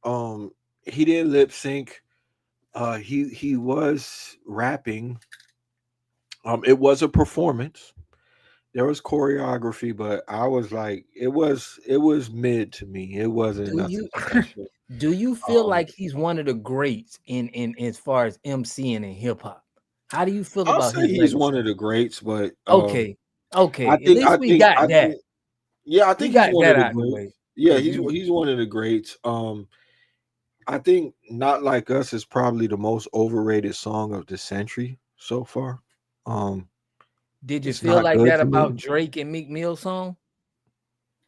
Speaker 2: know, he didn't lip sync. He was rapping. It was a performance. There was choreography, but I was like, it was mid to me. It wasn't
Speaker 1: do
Speaker 2: nothing
Speaker 1: you
Speaker 2: special.
Speaker 1: do you feel
Speaker 2: Um,
Speaker 1: like he's one of the greats in as far as MCing in hip hop? How do you feel
Speaker 2: I'll
Speaker 1: about
Speaker 2: say
Speaker 1: his
Speaker 2: he's
Speaker 1: legacy?
Speaker 2: one of the greats, but
Speaker 1: Okay,
Speaker 2: I
Speaker 1: okay. At
Speaker 2: think
Speaker 1: least
Speaker 2: I
Speaker 1: we
Speaker 2: think
Speaker 1: got
Speaker 2: I
Speaker 1: that.
Speaker 2: think yeah, I
Speaker 1: We
Speaker 2: think he's
Speaker 1: got
Speaker 2: one
Speaker 1: that
Speaker 2: of the
Speaker 1: out the
Speaker 2: greats.
Speaker 1: way.
Speaker 2: Yeah,
Speaker 1: Cause you
Speaker 2: he's one of the greats. I think Not Like Us is probably the most overrated song of the century so far. Um,
Speaker 1: did you
Speaker 2: it's
Speaker 1: feel
Speaker 2: not
Speaker 1: like
Speaker 2: good
Speaker 1: that
Speaker 2: to
Speaker 1: about
Speaker 2: me.
Speaker 1: Drake and Meek Mill song?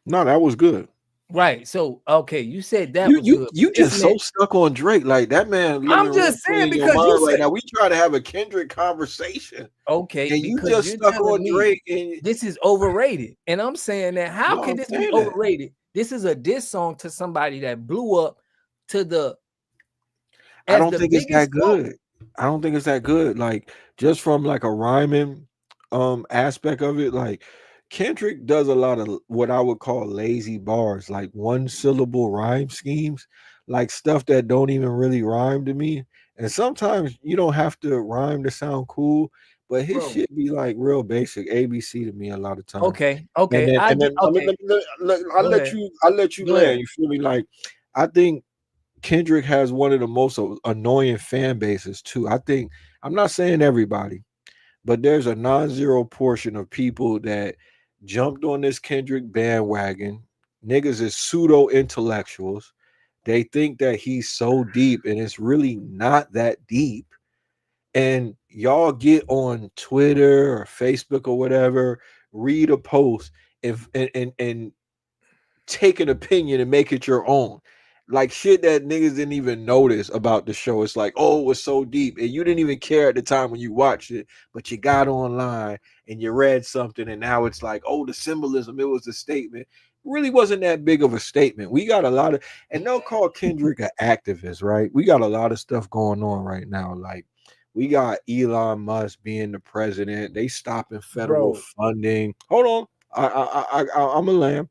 Speaker 2: No, that was good.
Speaker 1: Right. So okay, you said that
Speaker 2: You
Speaker 1: was
Speaker 2: you
Speaker 1: good.
Speaker 2: you just
Speaker 1: Listen,
Speaker 2: so stuck on Drake, like that man living
Speaker 1: I'm
Speaker 2: rent
Speaker 1: just
Speaker 2: free
Speaker 1: saying
Speaker 2: in your
Speaker 1: because you
Speaker 2: mind right
Speaker 1: said
Speaker 2: now. We try to have a Kendrick conversation,
Speaker 1: okay,
Speaker 2: and you
Speaker 1: because
Speaker 2: just
Speaker 1: you're
Speaker 2: stuck
Speaker 1: telling
Speaker 2: on
Speaker 1: me
Speaker 2: Drake. And
Speaker 1: this is overrated. And I'm saying that how
Speaker 2: no,
Speaker 1: can
Speaker 2: I'm
Speaker 1: this be
Speaker 2: saying that
Speaker 1: overrated? This is a diss song to somebody that blew up to the
Speaker 2: I
Speaker 1: as
Speaker 2: don't
Speaker 1: the
Speaker 2: think it's that
Speaker 1: biggest song.
Speaker 2: good. I don't think it's that good. Like just from like a rhyming aspect of it, like Kendrick does a lot of what I would call lazy bars, like one syllable rhyme schemes, like stuff that don't even really rhyme to me. And sometimes you don't have to rhyme to sound cool, but his
Speaker 1: Bro.
Speaker 2: shit be like real basic ABC to me a lot of times.
Speaker 1: Okay,
Speaker 2: And
Speaker 1: okay.
Speaker 2: then
Speaker 1: I
Speaker 2: and
Speaker 1: get
Speaker 2: then I mean
Speaker 1: okay. Go ahead.
Speaker 2: I'll let you
Speaker 1: Go ahead.
Speaker 2: land. You feel me? Like I think Kendrick has one of the most annoying fan bases too. I think I'm not saying everybody, but there's a non-zero portion of people that jumped on this Kendrick bandwagon. Niggas is pseudo intellectuals. They think that he's so deep, and it's really not that deep. And y'all get on Twitter or Facebook or whatever, read a post and take an opinion and make it your own. Like shit that niggas didn't even notice about the show. It's like, oh, it was so deep. And you didn't even care at the time when you watched it, but you got online and you read something, and now it's like, oh, the symbolism, it was a statement. It really wasn't that big of a statement. We got a lot of, and they'll call Kendrick an activist, right? We got a lot of stuff going on right now. Like we got Elon Musk being the president. They stopping federal
Speaker 1: Bro,
Speaker 2: funding. Hold on. I'm a lamb.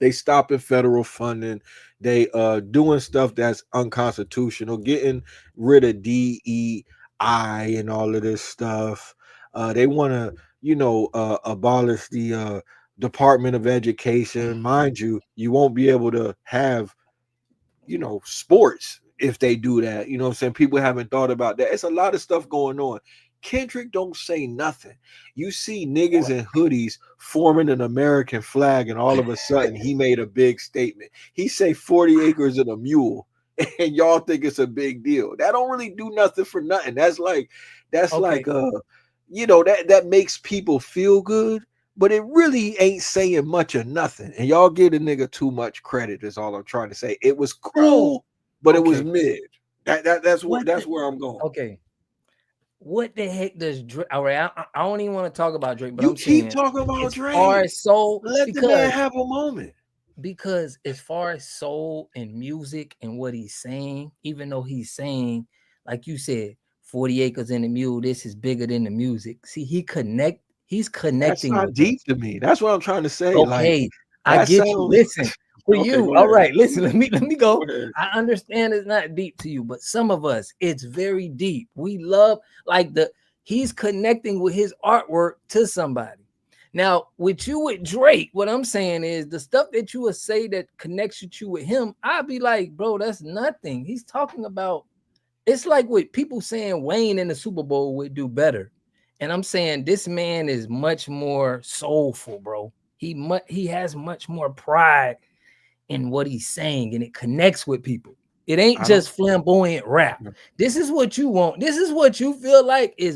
Speaker 2: They stopping federal funding. They doing stuff that's unconstitutional, getting rid of DEI and all of this stuff. They want to, abolish the Department of Education. Mind you, you won't be able to have, sports if they do that. You know what I'm saying? People haven't thought about that. It's a lot of stuff going on. Kendrick don't say nothing. You see niggas in hoodies forming an American flag, and all of a sudden he made a big statement. He say 40 acres and a mule, and y'all think it's a big deal. That don't really do nothing for nothing. That's like you know, that makes people feel good, but it really ain't saying much or nothing. And y'all give the nigga too much credit, is all I'm trying to say. It was cool, but it was mid. That's where I'm going.
Speaker 1: Okay. What the heck does Drake? All right, I don't even want to talk about Drake, but
Speaker 2: You
Speaker 1: I'm
Speaker 2: keep
Speaker 1: saying
Speaker 2: talking about
Speaker 1: as
Speaker 2: Drake.
Speaker 1: far as soul,
Speaker 2: Let the man have a moment.
Speaker 1: Because as far as soul and music and what he's saying, even though he's saying, like you said, 40 acres and a mule, this is bigger than the music. See, he's
Speaker 2: That's
Speaker 1: connecting
Speaker 2: not
Speaker 1: with
Speaker 2: deep
Speaker 1: us.
Speaker 2: to me. That's what I'm trying to say. Like
Speaker 1: Okay, I
Speaker 2: that
Speaker 1: get you.
Speaker 2: sounds
Speaker 1: Listen, for
Speaker 2: okay.
Speaker 1: you,
Speaker 2: Go
Speaker 1: all
Speaker 2: ahead.
Speaker 1: right. Listen, let me
Speaker 2: Go
Speaker 1: go.
Speaker 2: ahead.
Speaker 1: I understand it's not deep to you, but some of us, it's very deep. We love like he's connecting with his artwork to somebody. Now, with Drake, what I'm saying is the stuff that you would say that connects you with him, I'd be like, bro, that's nothing. He's talking about. It's like what people saying Wayne in the Super Bowl would do better. And I'm saying this man is much more soulful, bro. He has much more pride in what he's saying, and it connects with people. It ain't just flamboyant rap. This is what you want. This is what you feel like is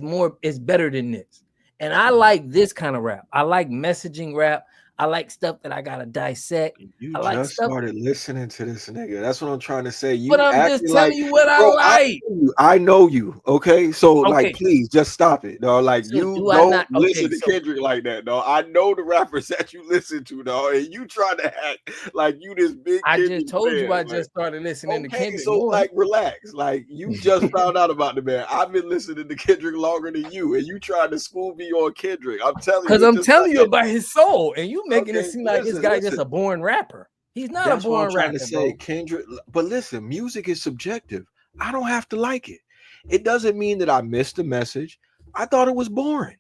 Speaker 1: better than this. And I like this kind of rap. I like messaging rap. I like stuff that I gotta dissect.
Speaker 2: You
Speaker 1: I like
Speaker 2: just
Speaker 1: stuff,
Speaker 2: started listening to this nigga. That's what I'm trying to say.
Speaker 1: but
Speaker 2: You
Speaker 1: I'm just
Speaker 2: acting like,
Speaker 1: telling you what I
Speaker 2: bro,
Speaker 1: like.
Speaker 2: I know you. Okay. So like,
Speaker 1: Okay,
Speaker 2: please just stop it. No, like
Speaker 1: so
Speaker 2: you
Speaker 1: do I
Speaker 2: don't
Speaker 1: not?
Speaker 2: listen
Speaker 1: Okay,
Speaker 2: to
Speaker 1: so
Speaker 2: Kendrick like that. No, I know the rappers that you listen to, dog, and you trying to act like you this big
Speaker 1: I just
Speaker 2: Kendrick
Speaker 1: told you
Speaker 2: fan.
Speaker 1: I
Speaker 2: Like,
Speaker 1: just started listening to
Speaker 2: okay,
Speaker 1: Kendrick
Speaker 2: so
Speaker 1: more.
Speaker 2: like relax. Like you just found out about the man. I've been listening to Kendrick longer than you, and you trying to school me on Kendrick. I'm telling you,
Speaker 1: Because
Speaker 2: it's
Speaker 1: I'm
Speaker 2: just like
Speaker 1: telling you about his soul, and you making it
Speaker 2: okay,
Speaker 1: seem like this guy just
Speaker 2: listen.
Speaker 1: a born rapper. He's not a
Speaker 2: That's what I'm
Speaker 1: born
Speaker 2: trying to
Speaker 1: rapper,
Speaker 2: say,
Speaker 1: bro.
Speaker 2: Kendrick. But listen, music is subjective. I don't have to like it. It doesn't mean that I missed the message. I thought it was boring.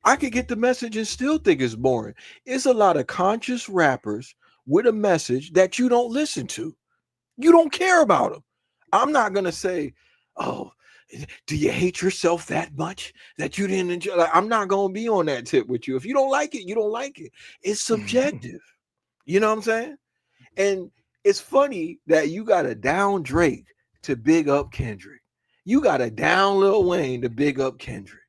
Speaker 2: I could get the message and still think it's boring. It's a lot of conscious rappers with a message that you don't listen to. You don't care about them. I'm not gonna say, "Oh, do you hate yourself that much that you didn't enjoy?" Like, I'm not gonna be on that tip with you. If you don't like it, you don't like it. It's subjective. You know what I'm saying? And it's funny that you got to down Drake to big up Kendrick. You got to down Lil Wayne to big up Kendrick.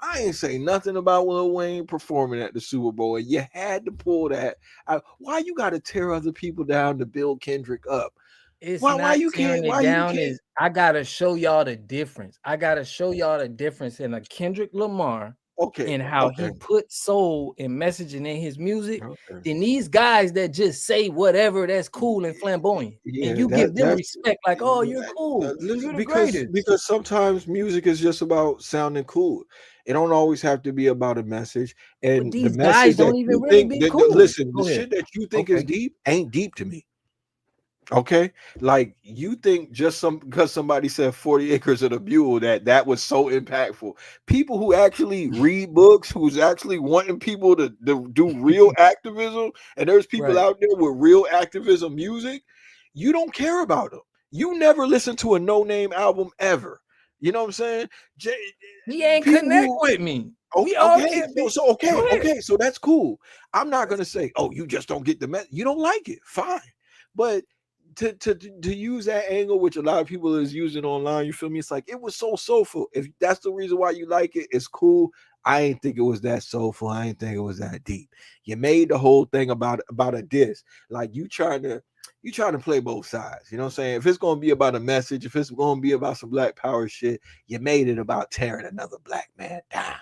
Speaker 2: I ain't say nothing about Lil Wayne performing at the Super Bowl, and you had to pull that out. Why you got to tear other people down to build Kendrick up?
Speaker 1: It's
Speaker 2: Why
Speaker 1: not
Speaker 2: you
Speaker 1: tearing
Speaker 2: can't?
Speaker 1: it
Speaker 2: Why you
Speaker 1: down.
Speaker 2: can't?
Speaker 1: Is I gotta show y'all the difference. I gotta show y'all the difference in a Kendrick Lamar
Speaker 2: Okay,
Speaker 1: and how
Speaker 2: okay,
Speaker 1: he put soul and messaging in his music.
Speaker 2: okay.
Speaker 1: Than these guys that just say whatever that's cool and flamboyant, and
Speaker 2: Yeah,
Speaker 1: you give them
Speaker 2: that's
Speaker 1: respect, like, oh, you're cool,
Speaker 2: listen,
Speaker 1: you're the greatest.
Speaker 2: because sometimes music is just about sounding cool. It don't always have to be about a message.
Speaker 1: But
Speaker 2: And the
Speaker 1: these guys
Speaker 2: message that
Speaker 1: don't even
Speaker 2: you
Speaker 1: really
Speaker 2: think
Speaker 1: be
Speaker 2: that
Speaker 1: cool.
Speaker 2: listen, the
Speaker 1: Go ahead.
Speaker 2: shit that you think is
Speaker 1: Okay.
Speaker 2: deep ain't deep to me. Okay, like you think just some because somebody said 40 acres of the mule that was so impactful. People who actually read books, who's actually wanting people to do real activism, and there's people
Speaker 1: Right.
Speaker 2: out there with real activism music, you don't care about them. You never listen to a no-name album ever. You know what I'm saying?
Speaker 1: He ain't
Speaker 2: People
Speaker 1: connect
Speaker 2: who
Speaker 1: with me. We all
Speaker 2: okay,
Speaker 1: can't be.
Speaker 2: okay,
Speaker 1: Go ahead.
Speaker 2: okay, so that's cool. I'm not gonna say, oh, you just don't get the message. You don't like it, fine. But to use that angle, which a lot of people is using online, you feel me? It's like it was so soulful. If that's the reason why you like it, it's cool. I ain't think it was that soulful. I ain't think it was that deep. You made the whole thing about a diss. Like you trying to play both sides. You know what I'm saying? If it's gonna be about a message, if it's gonna be about some black power shit, you made it about tearing another black man down.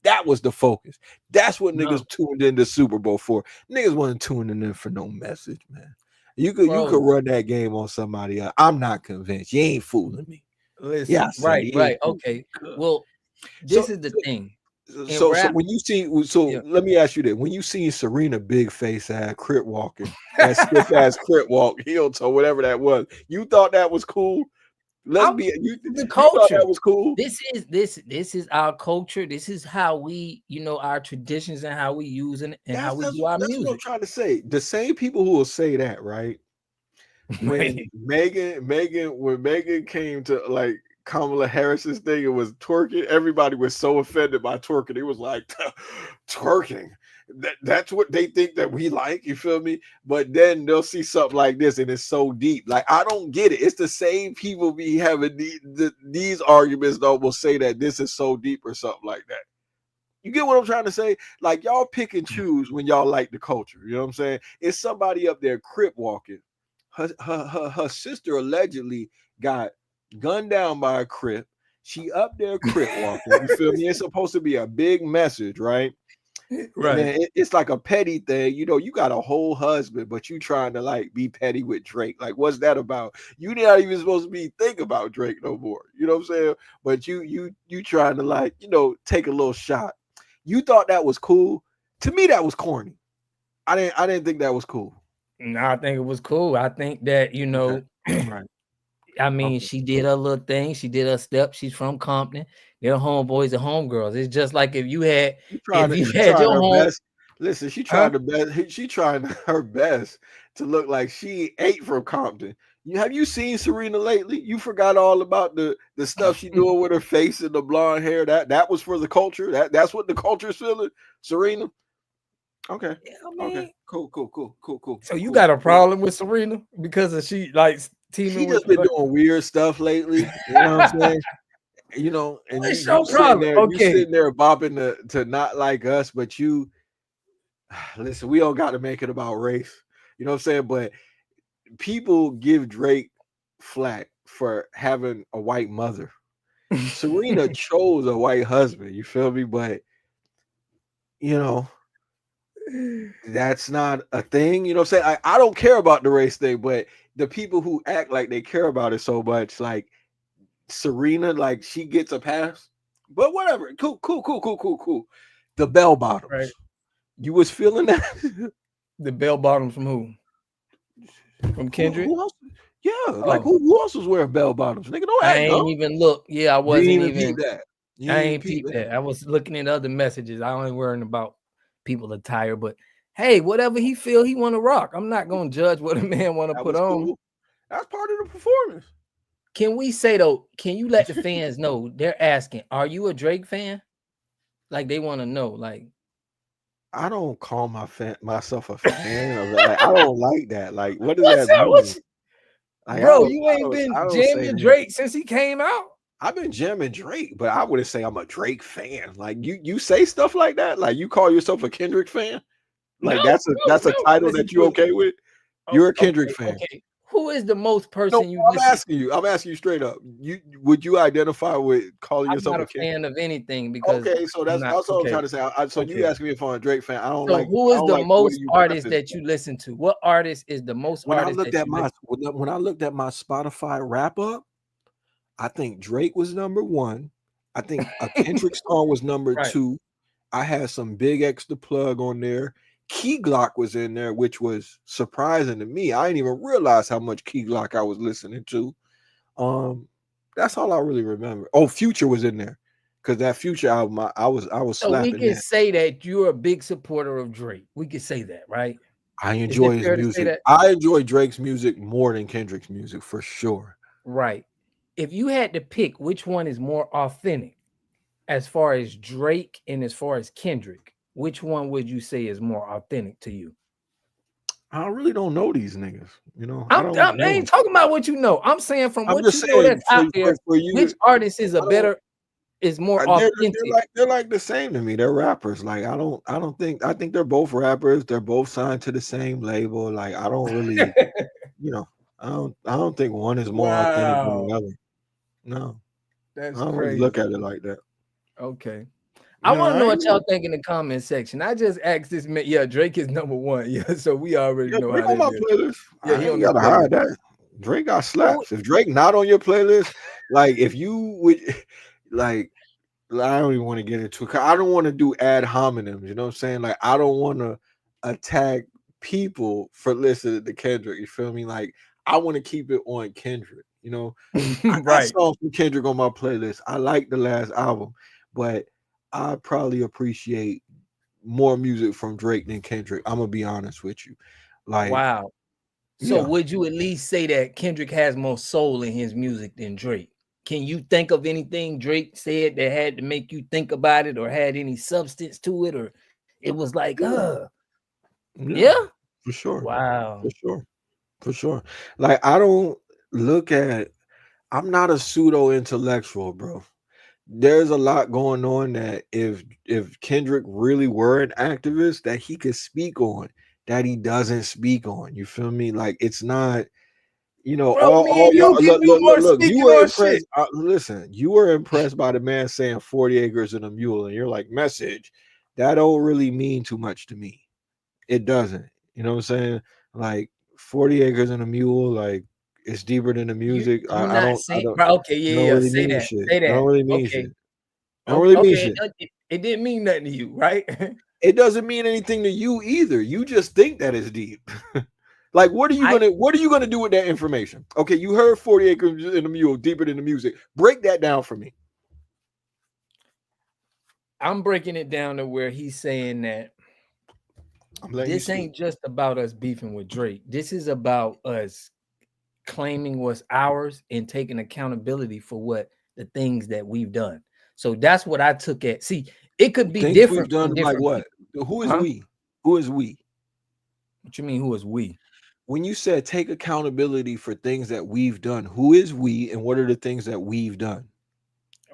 Speaker 2: That was the focus. That's what
Speaker 1: No,
Speaker 2: niggas tuned in to Super Bowl for. Niggas wasn't tuning in for no message, man. You could
Speaker 1: bro.
Speaker 2: run that game on somebody else. I'm not convinced. You ain't fooling me. Yeah, I
Speaker 1: Listen.
Speaker 2: said
Speaker 1: Right.
Speaker 2: he ain't
Speaker 1: Right.
Speaker 2: fooling me.
Speaker 1: Okay. Well,
Speaker 2: So
Speaker 1: this is the thing in
Speaker 2: so
Speaker 1: rap.
Speaker 2: when you see so
Speaker 1: Yeah.
Speaker 2: let me ask you that when you see Serena big face ass crip walking, that stiff ass crip walk, heel toe, whatever that was, you thought that was cool? Let's
Speaker 1: I'm
Speaker 2: be
Speaker 1: the
Speaker 2: you thought
Speaker 1: culture.
Speaker 2: that was cool?
Speaker 1: This is our culture. This is how we, our traditions and how we use and how we do our
Speaker 2: That's what I'm
Speaker 1: music.
Speaker 2: trying to say. The same people who will say that, right? when Megan came to like Kamala Harris's thing, it was twerking. Everybody was so offended by twerking. It was like twerking. That's what they think that we like. You feel me? But then they'll see something like this, and it's so deep. Like I don't get it. It's the same people be having these arguments. Though will say that this is so deep or something like that. You get what I'm trying to say? Like y'all pick and choose when y'all like the culture. You know what I'm saying? It's somebody up there crip walking. Her sister allegedly got gunned down by a crip. She up there crip walking. You feel me? It's supposed to be a big message, right?
Speaker 1: Right.
Speaker 2: And then it's like a petty thing. You know, you got a whole husband, but you trying to like be petty with Drake. Like, what's that about? You're not even supposed to be thinking about Drake no more. You know what I'm saying? But you trying to like, take a little shot. You thought that was cool. To me, that was corny. I didn't think that was cool.
Speaker 1: No, I think it was cool. I think that,
Speaker 2: Okay. Right.
Speaker 1: I mean,
Speaker 2: Okay.
Speaker 1: she did her little thing. She did her step. She's from Compton. They're homeboys and homegirls. It's just like if you had
Speaker 2: She
Speaker 1: your
Speaker 2: tried her
Speaker 1: home,
Speaker 2: best. Listen, she
Speaker 1: huh?
Speaker 2: tried the best. She tried her best to look like she ate from Compton. Have you seen Serena lately? You forgot all about the stuff she doing with her face and the blonde hair. That was for the culture. That's what the culture's feeling. Serena. Okay.
Speaker 1: Yeah, I
Speaker 2: Okay.
Speaker 1: mean,
Speaker 2: Cool.
Speaker 1: so you
Speaker 2: Cool.
Speaker 1: got a problem with Serena because of she like teaming
Speaker 2: She
Speaker 1: with
Speaker 2: just been doing weird stuff lately. You know what I'm saying? And
Speaker 1: What's
Speaker 2: you
Speaker 1: your
Speaker 2: sitting
Speaker 1: problem?
Speaker 2: there,
Speaker 1: Okay.
Speaker 2: bopping to not like us, but you listen, we don't got to make it about race. You know what I'm saying? But people give Drake flack for having a white mother. Serena chose a white husband, you feel me? But you know, that's not a thing. You know what I'm saying? I don't care about the race thing, but the people who act like they care about it so much, like Serena, like she gets a pass. But whatever. Cool. The bell
Speaker 1: Right.
Speaker 2: bottoms. You was feeling that?
Speaker 1: The bell bottoms from who? From Kendrick?
Speaker 2: Who else? Yeah, like
Speaker 1: Oh,
Speaker 2: who else was wearing bell bottoms? Nigga, don't
Speaker 1: I
Speaker 2: act
Speaker 1: ain't
Speaker 2: dumb.
Speaker 1: even look. Yeah, I
Speaker 2: You didn't
Speaker 1: wasn't
Speaker 2: even peep
Speaker 1: even.
Speaker 2: that. You
Speaker 1: I
Speaker 2: didn't even
Speaker 1: ain't
Speaker 2: peep
Speaker 1: peeped
Speaker 2: that.
Speaker 1: that. I was looking at other messages. I only worrying about people attire, but hey, whatever he feel he want to rock. I'm not gonna judge what a man want to
Speaker 2: That
Speaker 1: put
Speaker 2: was
Speaker 1: on.
Speaker 2: cool. That's part of the performance.
Speaker 1: Can we say though? Can you let the fans know? They're asking, "Are you a Drake fan?" Like they want to know. Like,
Speaker 2: I don't call myself a fan of it. Like I don't like that. Like, what does
Speaker 1: what's
Speaker 2: that
Speaker 1: up?
Speaker 2: mean? Like
Speaker 1: Bro? You ain't
Speaker 2: I
Speaker 1: been
Speaker 2: don't say
Speaker 1: jamming
Speaker 2: that.
Speaker 1: Drake since he came out.
Speaker 2: I've been jamming Drake, but I wouldn't say I'm a Drake fan. Like you say stuff like that. Like you call yourself a Kendrick fan.
Speaker 1: No,
Speaker 2: Like that's a
Speaker 1: no.
Speaker 2: title
Speaker 1: Listen
Speaker 2: that you
Speaker 1: to it.
Speaker 2: okay with?
Speaker 1: Oh,
Speaker 2: You're a Kendrick
Speaker 1: okay,
Speaker 2: fan.
Speaker 1: okay. Who is the most
Speaker 2: No,
Speaker 1: person you
Speaker 2: I'm
Speaker 1: listen?
Speaker 2: asking you. I'm asking you straight up. Would you identify with calling
Speaker 1: I'm
Speaker 2: yourself
Speaker 1: not
Speaker 2: a
Speaker 1: a
Speaker 2: Kendrick?
Speaker 1: fan of anything because
Speaker 2: Okay, so
Speaker 1: I'm
Speaker 2: that's
Speaker 1: not
Speaker 2: that's all I'm
Speaker 1: okay.
Speaker 2: trying to say. So you
Speaker 1: Okay.
Speaker 2: asking me if I'm a Drake fan? I don't
Speaker 1: So
Speaker 2: like.
Speaker 1: who
Speaker 2: I
Speaker 1: is
Speaker 2: don't
Speaker 1: the
Speaker 2: like the way
Speaker 1: most
Speaker 2: you
Speaker 1: artist
Speaker 2: preface.
Speaker 1: that you listen to? What artist is the most
Speaker 2: When I
Speaker 1: artist
Speaker 2: looked
Speaker 1: that
Speaker 2: at
Speaker 1: you
Speaker 2: my
Speaker 1: listen
Speaker 2: when I looked at my Spotify wrap up, I think Drake was number one. I think a
Speaker 1: to?
Speaker 2: Kendrick song was number
Speaker 1: Right.
Speaker 2: two. I had some Big X the Plug on there. Key Glock was in there, which was surprising to me. I didn't even realize how much Key Glock I was listening to. That's all I really remember. Oh, Future was in there because that Future album, I was
Speaker 1: So we
Speaker 2: slapping
Speaker 1: can
Speaker 2: that.
Speaker 1: say that you're a big supporter of Drake. We can say that, right?
Speaker 2: I
Speaker 1: Is it
Speaker 2: enjoy his
Speaker 1: fair to say
Speaker 2: music.
Speaker 1: that?
Speaker 2: I enjoy Drake's music more than Kendrick's music for sure.
Speaker 1: Right. If you had to pick which one is more authentic as far as Drake and as far as Kendrick, which one would you say is more authentic to you?
Speaker 2: I really don't know these niggas. You know, I
Speaker 1: I
Speaker 2: don't
Speaker 1: ain't
Speaker 2: know.
Speaker 1: talking about what you know. I'm saying from
Speaker 2: I'm
Speaker 1: what
Speaker 2: just
Speaker 1: you know
Speaker 2: saying
Speaker 1: that's out there,
Speaker 2: for you.
Speaker 1: which artist is a
Speaker 2: I don't.
Speaker 1: better, is more
Speaker 2: They're
Speaker 1: authentic?
Speaker 2: like the same to me. They're rappers. Like I don't think I think they're both rappers. They're both signed to the same label. Like I don't really, you know, I don't think one is more authentic than
Speaker 1: Wow,
Speaker 2: the other. No, I
Speaker 1: that's
Speaker 2: don't really
Speaker 1: crazy.
Speaker 2: look at it like that.
Speaker 1: Okay. I
Speaker 2: You know,
Speaker 1: want to
Speaker 2: I
Speaker 1: know
Speaker 2: ain't
Speaker 1: what y'all think in the comment section. I just asked this man. Yeah, Drake is number one. Yeah, so we already
Speaker 2: yeah,
Speaker 1: know how
Speaker 2: Drake on
Speaker 1: that
Speaker 2: my
Speaker 1: is.
Speaker 2: playlist.
Speaker 1: Yeah,
Speaker 2: I
Speaker 1: he
Speaker 2: ain't
Speaker 1: on the
Speaker 2: gotta
Speaker 1: playlist.
Speaker 2: hide that. Drake got
Speaker 1: Who-
Speaker 2: slaps. If Drake not on your playlist, like if you would like I don't even want to get into it. 'Cause I don't want to do ad hominems. You know what I'm saying? Like I don't want to attack people for listening to Kendrick. You feel me? Like I want to keep it on Kendrick. You know, I got
Speaker 1: right.
Speaker 2: songs from Kendrick on my playlist. I like the last album, but I probably appreciate more music from Drake than Kendrick. I'm gonna be honest with you. Like,
Speaker 1: Wow. So
Speaker 2: Yeah.
Speaker 1: would you at least say that Kendrick has more soul in his music than Drake? Can you think of anything Drake said that had to make you think about it or had any substance to it, or it was like,
Speaker 2: Yeah.
Speaker 1: yeah?
Speaker 2: Yeah. For sure.
Speaker 1: Wow.
Speaker 2: For sure. For sure. Like I don't look at I'm not a pseudo intellectual, bro. There's a lot going on that if Kendrick really were an activist that he could speak on that he doesn't speak on. You feel me? Like it's not,
Speaker 1: Bro, me
Speaker 2: all
Speaker 1: and you
Speaker 2: y'all
Speaker 1: can do more
Speaker 2: look. You
Speaker 1: speaking
Speaker 2: were
Speaker 1: on shit.
Speaker 2: impressed. Listen, you were impressed by the man saying 40 acres and a mule, and you're like, message. That don't really mean too much to me. It doesn't. You know what I'm saying? Like 40 acres and a mule, like it's deeper than the music.
Speaker 1: You
Speaker 2: I
Speaker 1: not
Speaker 2: don't I
Speaker 1: saying,
Speaker 2: don't
Speaker 1: bro? Okay,
Speaker 2: I don't
Speaker 1: yeah.
Speaker 2: really
Speaker 1: Say
Speaker 2: mean
Speaker 1: that.
Speaker 2: shit.
Speaker 1: Say
Speaker 2: I
Speaker 1: that.
Speaker 2: don't really mean
Speaker 1: Okay.
Speaker 2: shit. I don't really mean
Speaker 1: Okay.
Speaker 2: shit.
Speaker 1: It didn't mean nothing to you, right?
Speaker 2: It doesn't mean anything to you either. You just think that it's deep. Like, what are you
Speaker 1: I
Speaker 2: gonna do with that information? Okay, you heard 40 acres in a mule deeper than the music. Break that down for me.
Speaker 1: I'm breaking it down to where he's saying that
Speaker 2: I'm letting you
Speaker 1: this
Speaker 2: speak.
Speaker 1: ain't just about us beefing with Drake. This is about us claiming what's ours and taking accountability for what the things that we've done. So that's what I took at. See, it could be
Speaker 2: Things we've
Speaker 1: different from
Speaker 2: done like
Speaker 1: different
Speaker 2: what?
Speaker 1: people.
Speaker 2: Who is
Speaker 1: Huh?
Speaker 2: we? Who is we?
Speaker 1: What you mean? Who is we?
Speaker 2: When you said take accountability for things that we've done, who is we and what are the things that we've done?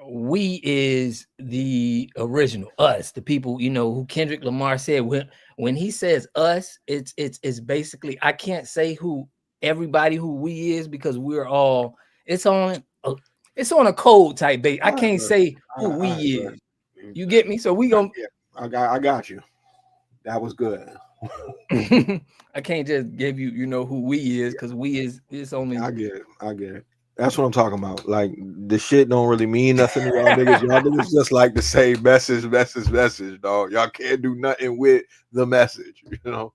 Speaker 1: We is the original us, the people, who Kendrick Lamar said when he says us, it's basically, I can't say who everybody who we is because we're all it's on a code type base. I
Speaker 2: All right,
Speaker 1: can't
Speaker 2: bro.
Speaker 1: say who
Speaker 2: All
Speaker 1: we
Speaker 2: right, bro.
Speaker 1: is. You get me? So we gonna
Speaker 2: Yeah, I got you. That was good.
Speaker 1: I can't just give you, who we is because we is it's only
Speaker 2: I get it. I get it. That's what I'm talking about. Like the shit don't really mean nothing to y'all niggas. Y'all niggas just like to say message, message, message, dog. Y'all can't do nothing with the message.
Speaker 1: oh,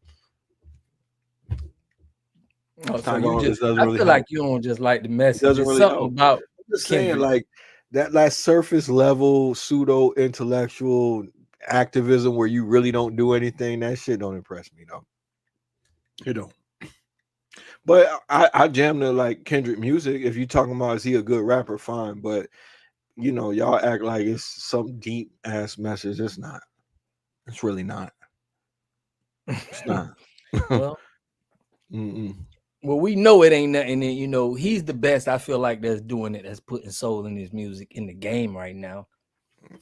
Speaker 1: so
Speaker 2: Time
Speaker 1: you
Speaker 2: on
Speaker 1: just
Speaker 2: this doesn't
Speaker 1: I
Speaker 2: really
Speaker 1: feel like
Speaker 2: help.
Speaker 1: you don't just like the
Speaker 2: It
Speaker 1: message.
Speaker 2: doesn't
Speaker 1: It's
Speaker 2: really
Speaker 1: something
Speaker 2: help.
Speaker 1: about
Speaker 2: I'm just saying,
Speaker 1: Kendrick.
Speaker 2: like that surface level pseudo intellectual activism where you really don't do anything. That shit don't impress me, though. It don't. But I jam to like Kendrick music. If you talking about is he a good rapper, fine. But y'all act like it's some deep ass message. It's not. It's really not. It's not.
Speaker 1: Well,
Speaker 2: Mm-mm.
Speaker 1: well, we know it ain't nothing. And, he's the best. I feel like that's doing it. That's putting soul in his music in the game right now.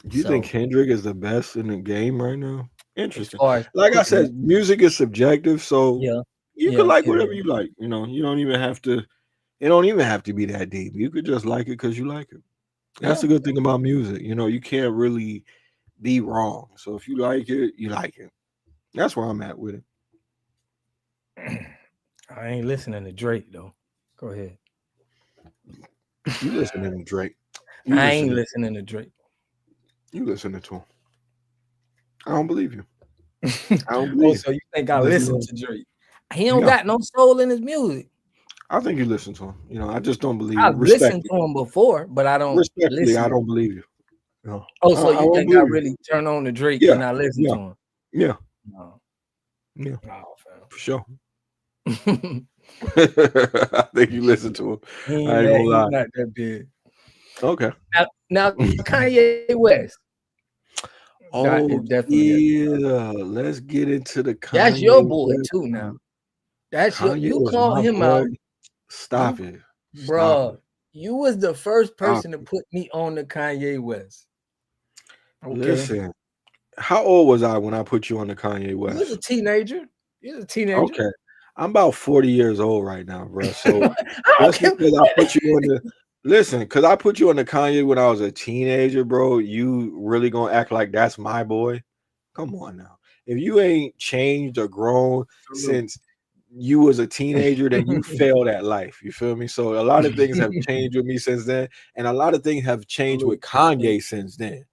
Speaker 2: Do you think
Speaker 1: So
Speaker 2: Kendrick is the best in the game right now?
Speaker 1: as
Speaker 2: Interesting.
Speaker 1: far as
Speaker 2: Like I
Speaker 1: putting,
Speaker 2: said, music is subjective, so
Speaker 1: yeah,
Speaker 2: you can
Speaker 1: yeah,
Speaker 2: like
Speaker 1: it
Speaker 2: whatever
Speaker 1: is.
Speaker 2: you like. You don't even have to. It don't even have to be that deep. You could just like it because you like it. That's
Speaker 1: Yeah.
Speaker 2: the good thing about music. You can't really be wrong. So if you like it, you like it. That's where I'm at with it.
Speaker 1: I ain't listening to Drake though. Go ahead.
Speaker 2: You listening to Drake. You
Speaker 1: I ain't
Speaker 2: listening.
Speaker 1: listening to Drake.
Speaker 2: You listening to him. I don't believe you. I don't
Speaker 1: Oh,
Speaker 2: believe you.
Speaker 1: so you think I
Speaker 2: Unless you
Speaker 1: listen
Speaker 2: don't.
Speaker 1: to Drake? He don't
Speaker 2: Yeah,
Speaker 1: got no soul in his music.
Speaker 2: I think you listen to him. I just don't believe
Speaker 1: I've
Speaker 2: you.
Speaker 1: listened to him before, but I don't
Speaker 2: Respectfully, I
Speaker 1: listen.
Speaker 2: don't believe you. No,
Speaker 1: Oh, so
Speaker 2: I
Speaker 1: you
Speaker 2: don't
Speaker 1: think I
Speaker 2: believe you.
Speaker 1: really turn on to Drake
Speaker 2: Yeah,
Speaker 1: and I listen
Speaker 2: yeah,
Speaker 1: to him?
Speaker 2: yeah,
Speaker 1: No,
Speaker 2: yeah,
Speaker 1: no,
Speaker 2: for sure.
Speaker 1: fam.
Speaker 2: I think you listen to him. I ain't gonna
Speaker 1: He's
Speaker 2: lie.
Speaker 1: not that big.
Speaker 2: Okay.
Speaker 1: Now Kanye West. That is
Speaker 2: Oh
Speaker 1: definitely
Speaker 2: yeah, let's get into the
Speaker 1: that's your
Speaker 2: Kanye
Speaker 1: boy
Speaker 2: West.
Speaker 1: too. Now that's
Speaker 2: Kanye
Speaker 1: you
Speaker 2: was
Speaker 1: call
Speaker 2: my
Speaker 1: him
Speaker 2: boy.
Speaker 1: out.
Speaker 2: Stop
Speaker 1: You,
Speaker 2: it. Stop
Speaker 1: bruh,
Speaker 2: it.
Speaker 1: you was the first
Speaker 2: Stop
Speaker 1: person to
Speaker 2: it.
Speaker 1: put me on the Kanye West. Okay,
Speaker 2: Listen, how old was I when I put you on the Kanye
Speaker 1: you was a
Speaker 2: West?
Speaker 1: teenager. You was a teenager.
Speaker 2: Okay. I'm about 40 years old right now, bro. So
Speaker 1: I don't
Speaker 2: just
Speaker 1: care.
Speaker 2: because I put you on the listen, because I put you on the Kanye when I was a teenager, bro, you really gonna act like that's my boy? Come on now. If you ain't changed or grown since you was a teenager, then you failed at life. You feel me? So a lot of things have changed with me since then, and a lot of things have changed with Kanye since then.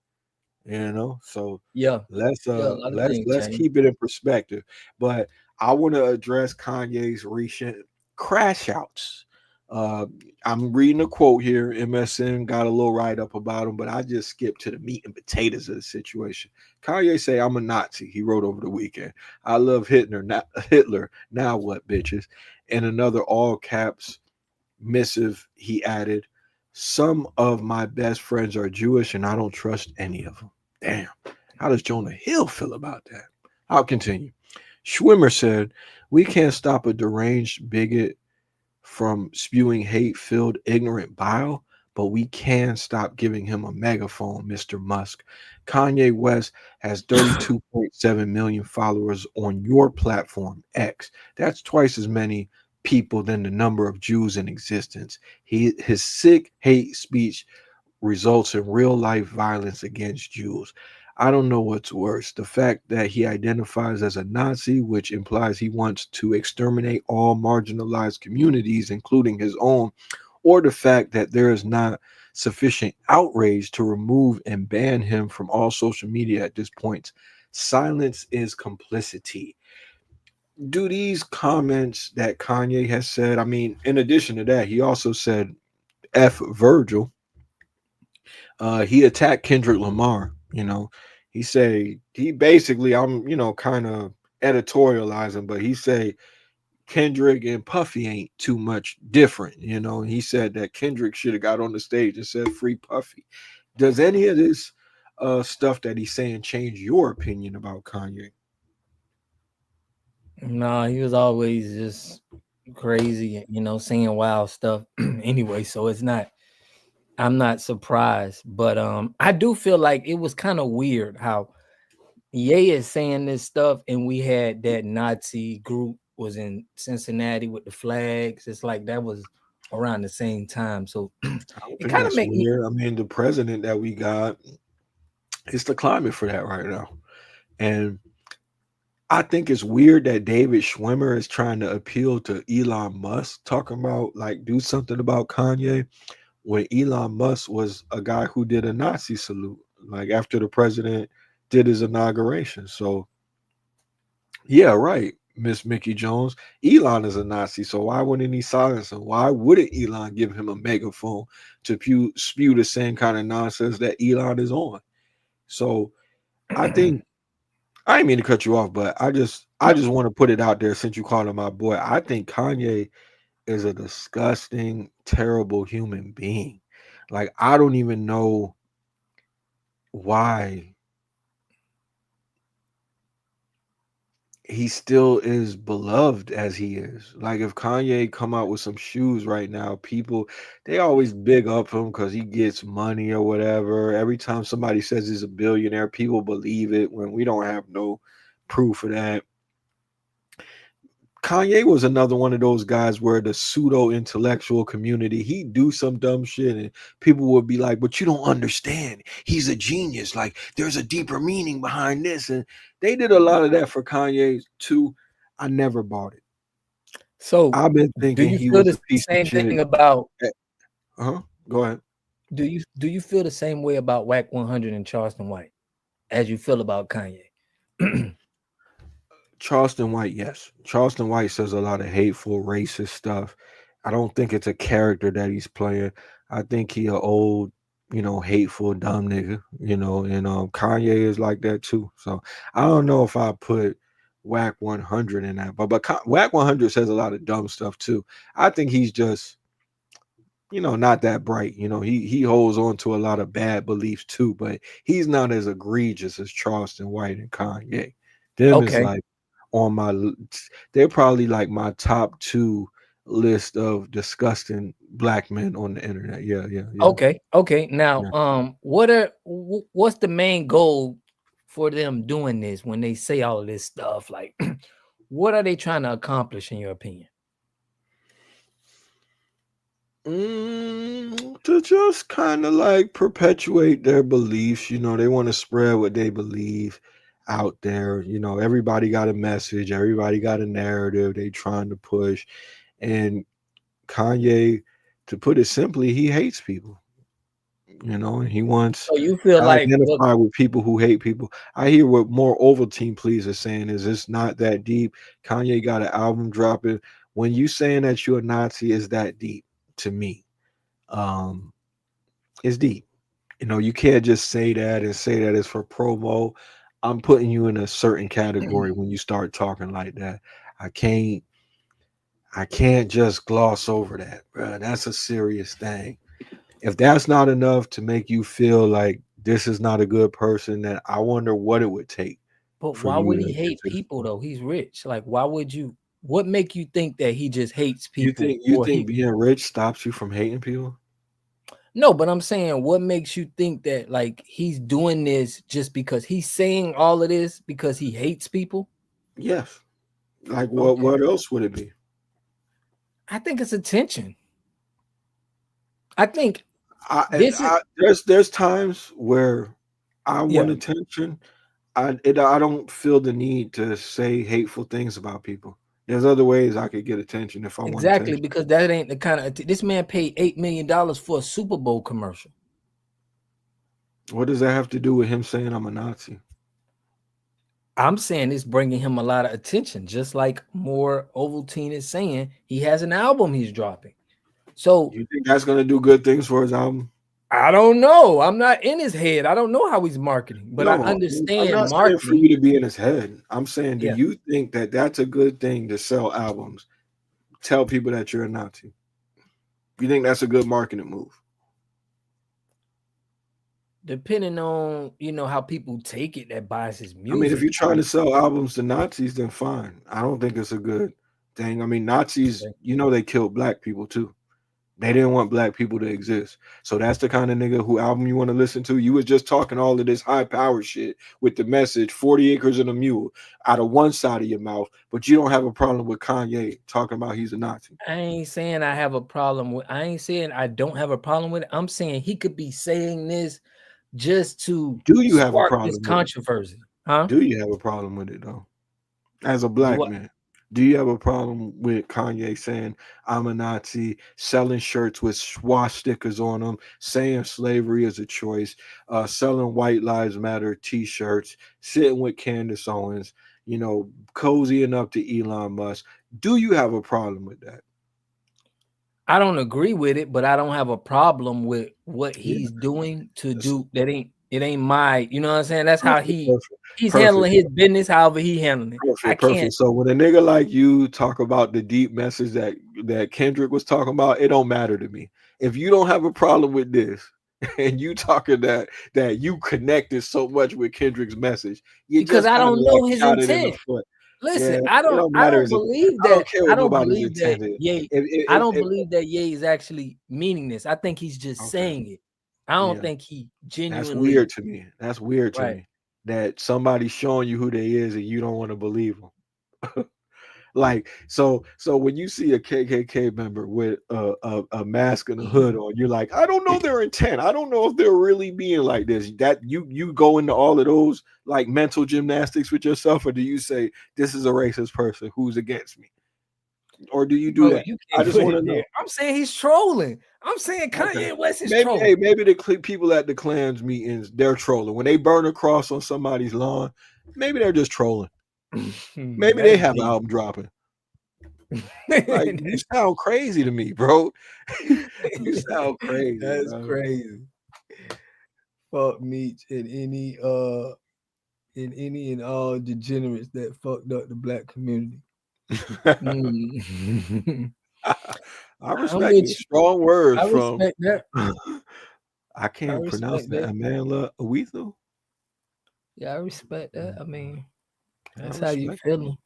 Speaker 2: So
Speaker 1: Yeah,
Speaker 2: let's
Speaker 1: yeah. A lot of things
Speaker 2: let's
Speaker 1: change.
Speaker 2: keep it in perspective. But I want to address Kanye's recent crash outs. Uh, I'm reading a quote here. MSN got a little write up about him, but I just skipped to the meat and potatoes of the situation. Kanye say, "I'm a Nazi." He wrote over the weekend. "I love Hitler. Not Hitler. Now what, bitches?" In another all caps missive, he added, "Some of my best friends are Jewish, and I don't trust any of them." Damn. How does Jonah Hill feel about that? I'll continue. Schwimmer said, "We can't stop a deranged bigot from spewing hate filled, ignorant bile, but we can stop giving him a megaphone, Mr. Musk. Kanye West has 32.7 million followers on your platform, X. That's twice as many people than the number of Jews in existence. His sick hate speech results in real life violence against Jews. I don't know what's worse, the fact that he identifies as a Nazi, which implies he wants to exterminate all marginalized communities, including his own, or the fact that there is not sufficient outrage to remove and ban him from all social media at this point. Silence is complicity." Do these comments that Kanye has said, I mean, in addition to that, he also said F Virgil. He attacked Kendrick Lamar. He say he basically, I'm kind of editorializing, but he say Kendrick and Puffy ain't too much different. He said that Kendrick should have got on the stage and said free Puffy. Does any of this stuff that he's saying change your opinion about Kanye?
Speaker 1: No, he was always just crazy, saying wild stuff anyway. So I'm not surprised. But I do feel like it was kind of weird how Ye is saying this stuff, and we had that Nazi group was in Cincinnati with the flags. It's like that was around the same time. So
Speaker 2: I don't
Speaker 1: it
Speaker 2: think
Speaker 1: kind of
Speaker 2: that's
Speaker 1: make me
Speaker 2: weird. I mean, the president that we got, it's the climate for that right now. And I think it's weird that David Schwimmer is trying to appeal to Elon Musk, talking about like do something about Kanye, when Elon Musk was a guy who did a Nazi salute, like after the president did his inauguration. So yeah, right, Miss Mickey Jones. Elon is a Nazi, so why wouldn't he silence him? Why wouldn't Elon give him a megaphone to spew the same kind of nonsense that Elon is on? So I think I didn't mean to cut you off, but I
Speaker 1: no.
Speaker 2: just want to put it out there since you called him my boy. I think Kanye is a disgusting, terrible human being. Like I don't even know why he still is beloved as he is. Like if Kanye come out with some shoes right now, people they always big up him because he gets money or whatever. Every time somebody says he's a billionaire, people believe it when we don't have no proof of that. Kanye was another one of those guys where the pseudo intellectual community, he'd do some dumb shit and people would be like, "But you don't understand. He's a genius. Like there's a deeper meaning behind this." And they did a lot of that for Kanye too. I never bought it.
Speaker 1: So
Speaker 2: I've been
Speaker 1: do
Speaker 2: thinking
Speaker 1: you
Speaker 2: he
Speaker 1: feel
Speaker 2: was
Speaker 1: the
Speaker 2: a piece of
Speaker 1: same thing
Speaker 2: shit.
Speaker 1: about
Speaker 2: Uh-huh. Go ahead.
Speaker 1: do you feel the same way about Whack 100 and Charleston White as you feel about Kanye?
Speaker 2: Charleston White, yes. Charleston White says a lot of hateful, racist stuff. I don't think it's a character that he's playing. I think he a old, hateful, dumb nigga, and Kanye is like that too. So I don't know if I put Whack 100 in that, but Whack 100 says a lot of dumb stuff too. I think he's just, not that bright. He holds on to a lot of bad beliefs too, but he's not as egregious as Charleston White and Kanye. Them is
Speaker 1: Okay.
Speaker 2: like on they're probably like my top two list of disgusting black men on the internet. Yeah, yeah, yeah,
Speaker 1: Okay. Now,
Speaker 2: yeah.
Speaker 1: what's the main goal for them doing this when they say all of this stuff? Like, what are they trying to accomplish in your opinion?
Speaker 2: To just kind of like perpetuate their beliefs. They want to spread what they believe out there. Everybody got a message, everybody got a narrative they trying to push. And Kanye, to put it simply, he hates people. And he wants
Speaker 1: So you feel
Speaker 2: to
Speaker 1: like what?
Speaker 2: identify with people who hate people. I hear what more Ovaltine please are saying is it's not that deep. Kanye got an album dropping. When you saying that you're a Nazi, is that deep? to me. Um, it's deep. You know, you can't just say that and say that it's for promo. I'm putting you in a certain category when you start talking like that. I can't I can't just gloss over that, bro. That's a serious thing. If that's not enough to make you feel like this is not a good person, then I wonder what it would take
Speaker 1: But
Speaker 2: for
Speaker 1: why
Speaker 2: you
Speaker 1: would
Speaker 2: to
Speaker 1: he
Speaker 2: get
Speaker 1: hate
Speaker 2: to this
Speaker 1: people
Speaker 2: point.
Speaker 1: though? He's rich. Like, why would you? What make you think that he just hates
Speaker 2: You
Speaker 1: people,
Speaker 2: think you
Speaker 1: or
Speaker 2: think
Speaker 1: he?
Speaker 2: being rich stops you from hating people?
Speaker 1: No, but I'm saying, what makes you think that like he's doing this just because he's saying all of this because he hates people?
Speaker 2: Yes. Like
Speaker 1: Okay,
Speaker 2: what else would it be?
Speaker 1: I think it's attention. I think
Speaker 2: I,
Speaker 1: this is
Speaker 2: I there's times where I
Speaker 1: yeah,
Speaker 2: want attention. I don't feel the need to say hateful things about people. There's other ways I could get attention if I want
Speaker 1: exactly
Speaker 2: attention.
Speaker 1: because that ain't the kind of this man paid $8 million for a Super Bowl commercial.
Speaker 2: What does that have to do with him saying I'm a Nazi?
Speaker 1: I'm saying it's bringing him a lot of attention, just like more Ovaltine is saying he has an album he's dropping. So
Speaker 2: You think that's gonna do good things for his album?
Speaker 1: I don't know. I'm not in his head. I don't know how he's marketing, but I
Speaker 2: No, I'm
Speaker 1: understand
Speaker 2: not saying for
Speaker 1: marketing.
Speaker 2: you to be in his head. I'm saying, do
Speaker 1: Yeah.
Speaker 2: you think that that's a good thing to sell albums? Tell people that you're a Nazi. You think that's a good marketing move?
Speaker 1: Depending on, how people take it that buys his
Speaker 2: I mean, if
Speaker 1: music.
Speaker 2: you're trying to sell albums to Nazis, then fine. I don't think it's a good thing. I mean, Nazis, they killed black people too. They didn't want black people to exist. So that's the kind of nigga who album you want to listen to. You was just talking all of this high power shit with the message 40 acres and a mule out of one side of your mouth, but you don't have a problem with Kanye talking about he's a Nazi.
Speaker 1: I ain't saying I have a problem with I ain't saying I don't have a problem with it. I'm saying he could be saying this just to
Speaker 2: Do you have a
Speaker 1: spark this
Speaker 2: problem with it?
Speaker 1: controversy. Huh?
Speaker 2: Do you have a problem with it though? As a
Speaker 1: Do
Speaker 2: black
Speaker 1: I?
Speaker 2: man, do you have a problem with Kanye saying I'm a Nazi, selling shirts with swastikas on them, saying slavery is a choice, selling White Lives Matter T-shirts, sitting with Candace Owens, cozying up to Elon Musk? Do you have a problem with that?
Speaker 1: I don't agree with it, but I don't have a problem with what
Speaker 2: Yeah,
Speaker 1: he's doing to
Speaker 2: that's
Speaker 1: do that ain't my, you know what I'm saying? That's how
Speaker 2: perfect, perfect,
Speaker 1: he's
Speaker 2: perfect.
Speaker 1: handling his business, however he handling it. I
Speaker 2: Perfect,
Speaker 1: can't
Speaker 2: perfect. So when a nigga like you talk about the deep message that Kendrick was talking about, it don't matter to me. If you don't have a problem with this, and you talking that you connected so much with Kendrick's message, you
Speaker 1: because
Speaker 2: just
Speaker 1: I
Speaker 2: kind of
Speaker 1: don't
Speaker 2: like
Speaker 1: know his
Speaker 2: shot it in the
Speaker 1: intent.
Speaker 2: foot. Yeah,
Speaker 1: Listen,
Speaker 2: it don't matter his intent. I don't care
Speaker 1: I
Speaker 2: what
Speaker 1: don't
Speaker 2: nobody's
Speaker 1: believe that
Speaker 2: intent is.
Speaker 1: Ye I
Speaker 2: If
Speaker 1: don't believe that Ye is actually meaning this. I think he's just
Speaker 2: okay,
Speaker 1: saying it. I don't
Speaker 2: yeah,
Speaker 1: think he
Speaker 2: that's
Speaker 1: genuinely
Speaker 2: weird to me. That's weird to
Speaker 1: right.
Speaker 2: me that somebody's showing you who they is and you don't want to believe them. Like so when you see a KKK member with a mask and a hood on, you're like, I don't know their intent. I don't know if they're really being like this. That you go into all of those like mental gymnastics with yourself, or do you say this is a racist person who's against me? Or do you do
Speaker 1: Bro,
Speaker 2: that?
Speaker 1: you
Speaker 2: I
Speaker 1: can't
Speaker 2: just
Speaker 1: put
Speaker 2: want
Speaker 1: it
Speaker 2: to
Speaker 1: there.
Speaker 2: know.
Speaker 1: I'm saying he's trolling. I'm saying
Speaker 2: Okay.
Speaker 1: Kanye West is
Speaker 2: Maybe
Speaker 1: trolling.
Speaker 2: maybe the people at the clans meetings, they're trolling. When they burn a cross on somebody's lawn, maybe they're just trolling. Maybe they
Speaker 1: That's
Speaker 2: have an
Speaker 1: deep.
Speaker 2: album dropping. Like you sound crazy to me, bro. You sound crazy,
Speaker 1: That's
Speaker 2: bro.
Speaker 1: crazy. Fuck Meech and any and all degenerates that fucked up the black community. Mm.
Speaker 2: I
Speaker 1: I'm
Speaker 2: respect
Speaker 1: with
Speaker 2: it.
Speaker 1: you.
Speaker 2: Strong words
Speaker 1: I
Speaker 2: from
Speaker 1: respect that.
Speaker 2: I
Speaker 1: I
Speaker 2: can't pronounce
Speaker 1: respect
Speaker 2: that.
Speaker 1: that.
Speaker 2: Amanda Awithu.
Speaker 1: Yeah, I respect that. I mean,
Speaker 2: I
Speaker 1: that's how you
Speaker 2: respect
Speaker 1: feeling.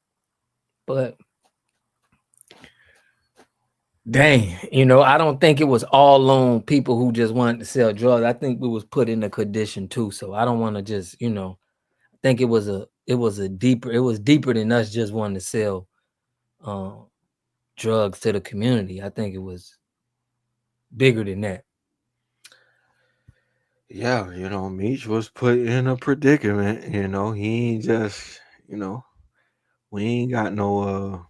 Speaker 1: But dang, I don't think it was all on people who just wanted to sell drugs. I think we was put in a condition too. So I don't want to just, I think it was deeper than us just wanting to sell um drugs to the community. I think it was bigger than that.
Speaker 2: Yeah, Meech was put in a predicament. He ain't just, we ain't got no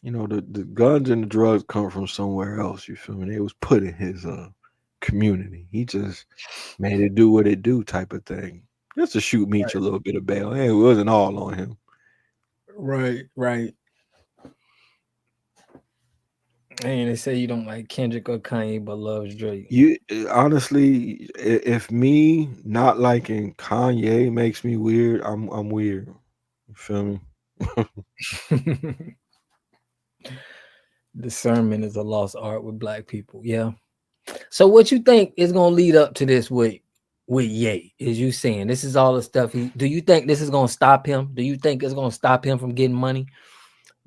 Speaker 2: the guns and the drugs come from somewhere else. You feel me? They was put in his community. He just made it do what it do type of thing. Just to shoot Meech a little bit of bail. Hey, it wasn't all on him.
Speaker 1: Right. And they say you don't like Kendrick or Kanye, but loves Drake.
Speaker 2: You honestly, if me not liking Kanye makes me weird, I'm weird. You feel me?
Speaker 1: Discernment is a lost art with black people. Yeah. So what you think is gonna lead up to this with Ye? Is you saying this is all the stuff he? Do you think this is gonna stop him? Do you think it's gonna stop him from getting money?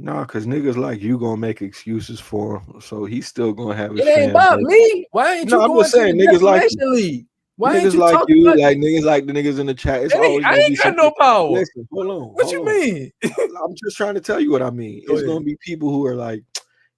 Speaker 2: Nah, cause niggas like you gonna make excuses for him, so he's still gonna have his
Speaker 1: It ain't
Speaker 2: fan
Speaker 1: about
Speaker 2: base.
Speaker 1: me. Why ain't
Speaker 2: No,
Speaker 1: you
Speaker 2: I'm just
Speaker 1: going to
Speaker 2: saying
Speaker 1: the
Speaker 2: niggas like you.
Speaker 1: defamation league? Why ain't
Speaker 2: Niggas
Speaker 1: you
Speaker 2: like
Speaker 1: talking
Speaker 2: you,
Speaker 1: about
Speaker 2: like
Speaker 1: this?
Speaker 2: niggas like the niggas in the chat. It's always
Speaker 1: I
Speaker 2: gonna be
Speaker 1: ain't got
Speaker 2: some
Speaker 1: no
Speaker 2: people.
Speaker 1: power.
Speaker 2: Listen, hold on,
Speaker 1: What
Speaker 2: hold
Speaker 1: you
Speaker 2: on.
Speaker 1: mean?
Speaker 2: I'm just trying to tell you what I mean.
Speaker 1: Go
Speaker 2: It's
Speaker 1: ahead.
Speaker 2: gonna be people who are like,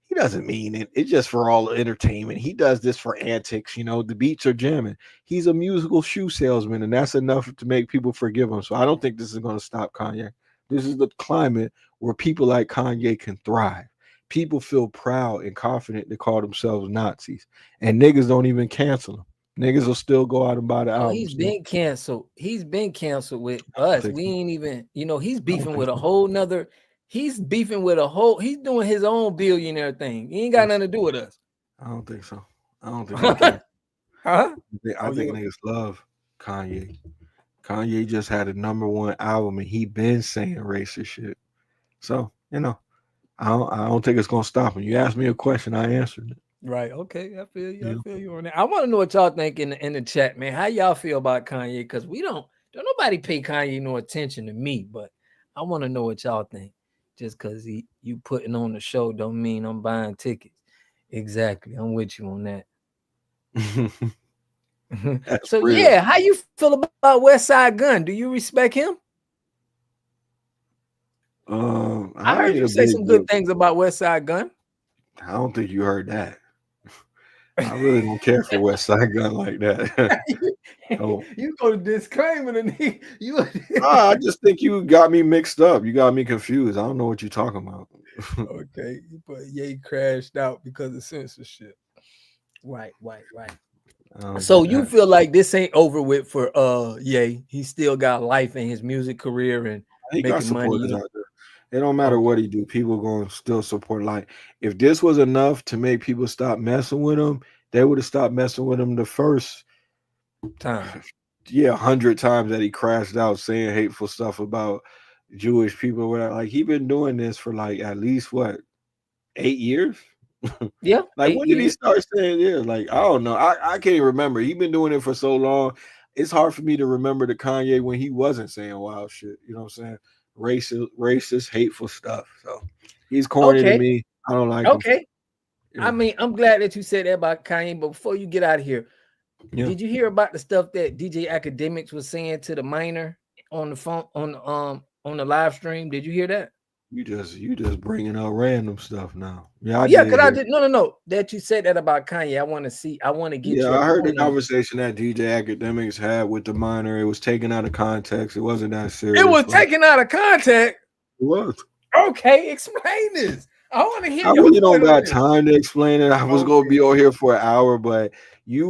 Speaker 2: he doesn't mean it. It's just for all the entertainment. He does this for antics. You know, the beats are jamming. He's a musical shoe salesman, and that's enough to make people forgive him. So I don't think this is gonna stop Kanye. This is the climate where people like Kanye can thrive. People feel proud and confident to call themselves Nazis, and niggas don't even cancel them. Niggas will still go out and buy the
Speaker 1: Oh, he's
Speaker 2: albums.
Speaker 1: been canceled. He's been canceled with
Speaker 2: I don't
Speaker 1: us.
Speaker 2: think
Speaker 1: We
Speaker 2: so.
Speaker 1: ain't even, he's
Speaker 2: I don't
Speaker 1: beefing
Speaker 2: think
Speaker 1: with a
Speaker 2: so.
Speaker 1: whole nother. He's beefing with a whole. He's doing his own billionaire thing. He ain't got
Speaker 2: Listen,
Speaker 1: nothing to do with us.
Speaker 2: I don't think so. I don't think they can.
Speaker 1: Huh?
Speaker 2: I
Speaker 1: Oh,
Speaker 2: think
Speaker 1: you?
Speaker 2: niggas love Kanye. Kanye just had a #1 album and he been saying racist shit. So, I don't think it's gonna stop him. You asked me a question, I answered it.
Speaker 1: Right. Okay. I feel you. I
Speaker 2: You
Speaker 1: feel you on that. I want to know what y'all think in the chat, man. How y'all feel about Kanye? Because we don't nobody pay Kanye no attention to me, but I want to know what y'all think. Just because you putting on the show don't mean I'm buying tickets. Exactly. I'm with you on that.
Speaker 2: know. That's
Speaker 1: So
Speaker 2: real.
Speaker 1: yeah, how you feel about West Side Gun? Do you respect him? I
Speaker 2: I
Speaker 1: heard
Speaker 2: ain't
Speaker 1: you
Speaker 2: a
Speaker 1: say
Speaker 2: big
Speaker 1: some good
Speaker 2: dude.
Speaker 1: things about West Side Gun.
Speaker 2: I don't think you heard that. I really don't care for West Side Gun like that. Oh,
Speaker 1: You go to disclaimer and you
Speaker 2: I just think you got me mixed up. You got me confused. I don't know what you're talking about.
Speaker 1: okay. You put Ye crashed out because of censorship. Right.
Speaker 2: I don't
Speaker 1: So
Speaker 2: get
Speaker 1: you
Speaker 2: that.
Speaker 1: feel like this ain't over with for Ye. He still got life in his music career and
Speaker 2: He got
Speaker 1: making money.
Speaker 2: supporters out there. It don't matter what
Speaker 1: Okay.
Speaker 2: he do. People going to still support. Like if this was enough to make people stop messing with him, they would have stopped messing with him the first
Speaker 1: Time.
Speaker 2: 100 times that he crashed out saying hateful stuff about Jewish people. Whatever. Like he been doing this for like at least what 8 years.
Speaker 1: Yeah,
Speaker 2: Like
Speaker 1: eight
Speaker 2: when did he
Speaker 1: years.
Speaker 2: start saying yeah? Like I don't know. I can't even remember. He been doing it for so long. It's hard for me to remember the Kanye when he wasn't saying wild shit. You know what I'm saying? Racist, hateful stuff. So he's corny to
Speaker 1: Okay.
Speaker 2: me. I don't like him.
Speaker 1: Okay. I
Speaker 2: Yeah.
Speaker 1: mean, I'm glad that you said that about Kanye, but before you get out of here,
Speaker 2: Yeah.
Speaker 1: did you hear about the stuff that DJ Academics was saying to the minor on the phone on the live stream? Did you hear that?
Speaker 2: You just bringing up random stuff now. Yeah, I
Speaker 1: Yeah,
Speaker 2: did
Speaker 1: because I
Speaker 2: hear.
Speaker 1: did no. That you said that about Kanye. I want to get
Speaker 2: Yeah,
Speaker 1: your
Speaker 2: I heard the
Speaker 1: point on.
Speaker 2: conversation that DJ Academics had with the minor. It was taken out of context. It wasn't that
Speaker 1: It
Speaker 2: serious,
Speaker 1: was
Speaker 2: but
Speaker 1: taken out of context.
Speaker 2: it was.
Speaker 1: Okay, explain this. I want to hear
Speaker 2: I
Speaker 1: your
Speaker 2: really don't
Speaker 1: point on
Speaker 2: got
Speaker 1: this.
Speaker 2: time to explain it. I was gonna
Speaker 1: Okay.
Speaker 2: be on here for an hour, but you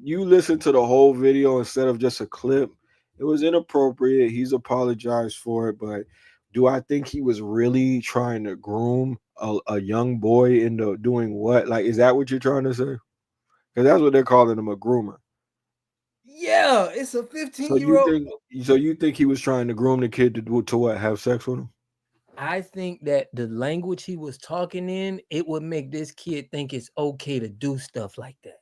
Speaker 2: listen to the whole video instead of just a clip. It was inappropriate. He's apologized for it, but do I think he was really trying to groom a young boy into doing what? Like, is that what you're trying to say? Because that's what they're calling him, a groomer.
Speaker 1: Yeah, it's a
Speaker 2: So
Speaker 1: 15-year
Speaker 2: you
Speaker 1: old.
Speaker 2: think so you think he was trying to groom the kid to do to what? Have sex with him?
Speaker 1: I think that the language he was talking in, it would make this kid think it's okay to do stuff like that,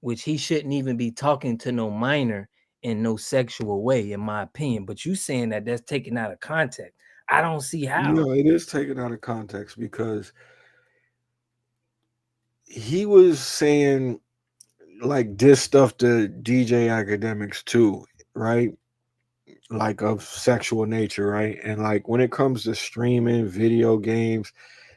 Speaker 1: which he shouldn't even be talking to no minor in no sexual way, in my opinion. But you saying that that's taken out of context. I don't see how.
Speaker 2: No, it is taken out of context because he was saying like this stuff to DJ academics too, right? Like of sexual nature, right? And like when it comes to streaming video games,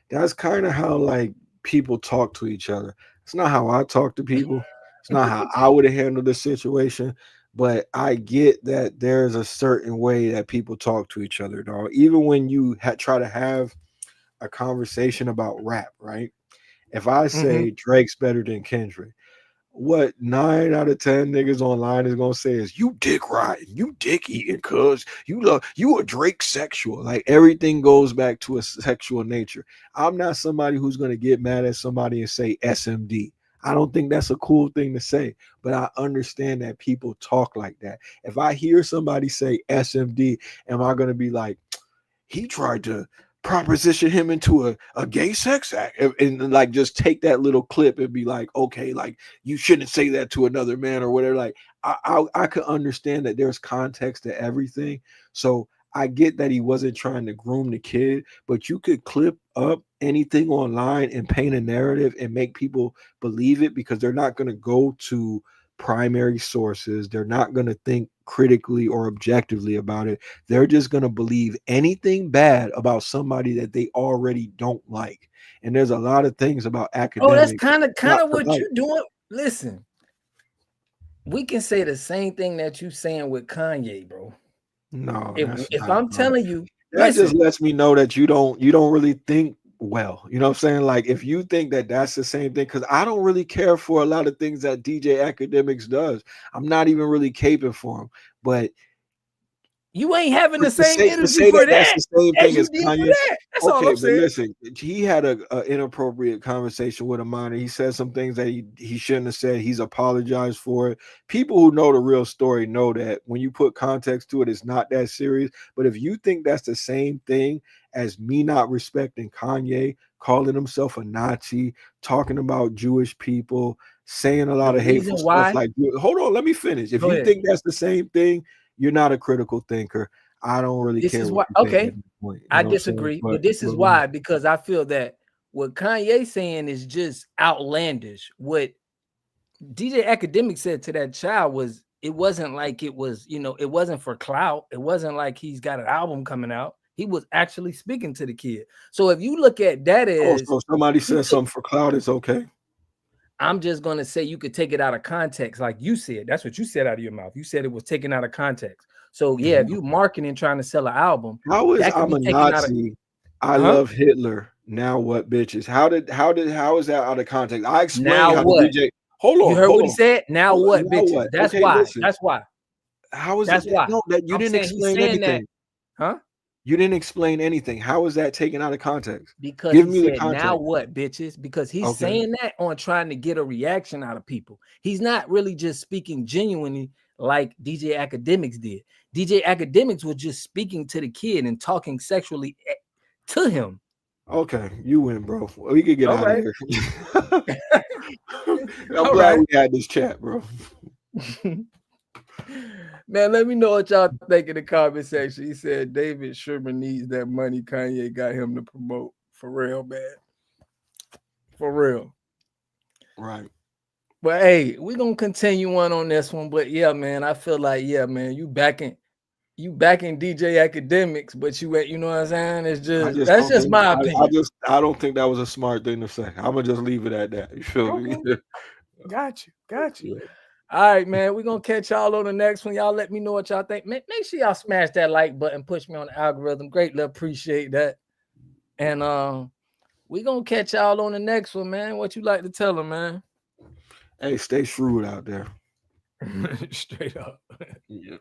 Speaker 2: that's kind of how like people talk to each other. It's not how I talk to people. It's not how I would have handled the situation. But I get that there's a certain way that people talk to each other, dog. Even when you try to have a conversation about rap, right? If I
Speaker 1: Mm-hmm.
Speaker 2: say Drake's better than Kendrick, what 9 out of 10 niggas online is gonna say is you dick riding, you dick eating, cuz you a Drake sexual. Like everything goes back to a sexual nature. I'm not somebody who's gonna get mad at somebody and say SMD. I don't think that's a cool thing to say, but I understand that people talk like that. If I hear somebody say SMD, am I gonna be like, he tried to proposition him into a gay sex act and like just take that little clip and be like, okay, like you shouldn't say that to another man or whatever. Like I could understand that there's context to everything. So I get that he wasn't trying to groom the kid, but you could clip up anything online and paint a narrative and make people believe it because they're not going to go to primary sources. They're not going to think critically or objectively about it. They're just going to believe anything bad about somebody that they already don't like. And there's a lot of things about
Speaker 1: Oh, that's
Speaker 2: academics.
Speaker 1: kind of what
Speaker 2: Like,
Speaker 1: you're doing. Listen, we can say the same thing that you saying with Kanye, bro.
Speaker 2: no,
Speaker 1: If I'm telling you,
Speaker 2: that
Speaker 1: listen,
Speaker 2: just lets me know that you don't really think well. You know what I'm saying? Like if you think that that's the same thing, because I don't really care for a lot of things that DJ Academics does. I'm not even really caping for him, but
Speaker 1: you ain't having the same
Speaker 2: to
Speaker 1: energy
Speaker 2: say
Speaker 1: for
Speaker 2: that that's
Speaker 1: that
Speaker 2: the same
Speaker 1: as
Speaker 2: thing
Speaker 1: you
Speaker 2: as
Speaker 1: did for
Speaker 2: Kanye.
Speaker 1: that. That's all
Speaker 2: Okay,
Speaker 1: I'm
Speaker 2: but
Speaker 1: saying.
Speaker 2: listen, he had a inappropriate conversation with a minor. He said some things that he shouldn't have said. He's apologized for it. People who know the real story know that when you put context to it, it's not that serious. But if you think that's the same thing as me not respecting Kanye, calling himself a Nazi, talking about Jewish people, saying a lot
Speaker 1: The
Speaker 2: of hateful
Speaker 1: reason
Speaker 2: stuff
Speaker 1: why,
Speaker 2: like, hold on, let me finish. If
Speaker 1: go
Speaker 2: you
Speaker 1: ahead.
Speaker 2: think that's the same thing, you're not a critical thinker. I don't really
Speaker 1: This
Speaker 2: care
Speaker 1: is
Speaker 2: what
Speaker 1: why.
Speaker 2: you think
Speaker 1: Okay,
Speaker 2: at this point. You
Speaker 1: I
Speaker 2: know what I'm saying?
Speaker 1: disagree, but this is why, because I feel that what Kanye saying is just outlandish. What DJ Academic said to that child was, it wasn't like it was, it wasn't for clout. It wasn't like he's got an album coming out. He was actually speaking to the kid. So if you look at that as,
Speaker 2: so somebody says something for clout, it's okay.
Speaker 1: I'm just gonna say you could take it out of context, like you said. That's what you said out of your mouth. You said it was taken out of context. So yeah, if you marketing trying to sell an album,
Speaker 2: How is
Speaker 1: that could
Speaker 2: I'm
Speaker 1: be
Speaker 2: a
Speaker 1: taken out of.
Speaker 2: Nazi? I love Hitler. Now what, bitches? How is that out of context? I explained
Speaker 1: Now
Speaker 2: how the
Speaker 1: what?
Speaker 2: DJ.
Speaker 1: You heard
Speaker 2: Hold
Speaker 1: what he
Speaker 2: on.
Speaker 1: said? Now what,
Speaker 2: Now
Speaker 1: bitches?
Speaker 2: what?
Speaker 1: That's
Speaker 2: Okay,
Speaker 1: why.
Speaker 2: listen.
Speaker 1: That's why.
Speaker 2: How is
Speaker 1: That's
Speaker 2: it?
Speaker 1: why.
Speaker 2: No, that you
Speaker 1: I'm
Speaker 2: didn't
Speaker 1: saying he's
Speaker 2: explain
Speaker 1: saying that,
Speaker 2: anything.
Speaker 1: huh?
Speaker 2: You didn't explain anything. How is that taken out of context?
Speaker 1: Because
Speaker 2: Give
Speaker 1: he
Speaker 2: me the
Speaker 1: said, now
Speaker 2: context.
Speaker 1: what, bitches? Because he's
Speaker 2: Okay.
Speaker 1: saying that on trying to get a reaction out of people. He's not really just speaking genuinely like DJ Academics did. DJ Academics was just speaking to the kid and talking sexually to him.
Speaker 2: Okay, you win, bro. We could get
Speaker 1: All
Speaker 2: out of
Speaker 1: right.
Speaker 2: here. I'm
Speaker 1: All
Speaker 2: glad
Speaker 1: right.
Speaker 2: we had this chat, bro.
Speaker 1: Man, let me know what y'all think in the comment section. He said David Sherman needs that money Kanye got him to promote. For real, man. For real.
Speaker 2: Right.
Speaker 1: But hey, we're gonna continue on this one. But yeah, man, I feel like, yeah, man, you back in DJ Academics, but you ain't, you know what I'm saying? It's just that's just my opinion.
Speaker 2: I don't think that was a smart thing to say. I'm gonna just leave it at that. You feel me?
Speaker 1: Got you. All right, man. We're gonna catch y'all on the next one. Y'all let me know what y'all think. Make sure y'all smash that like button, push me on the algorithm. Greatly appreciate that. And we're gonna catch y'all on the next one, man. What you like to tell them, man?
Speaker 2: Hey, stay shrewd out there.
Speaker 1: Straight up.
Speaker 2: Yeah.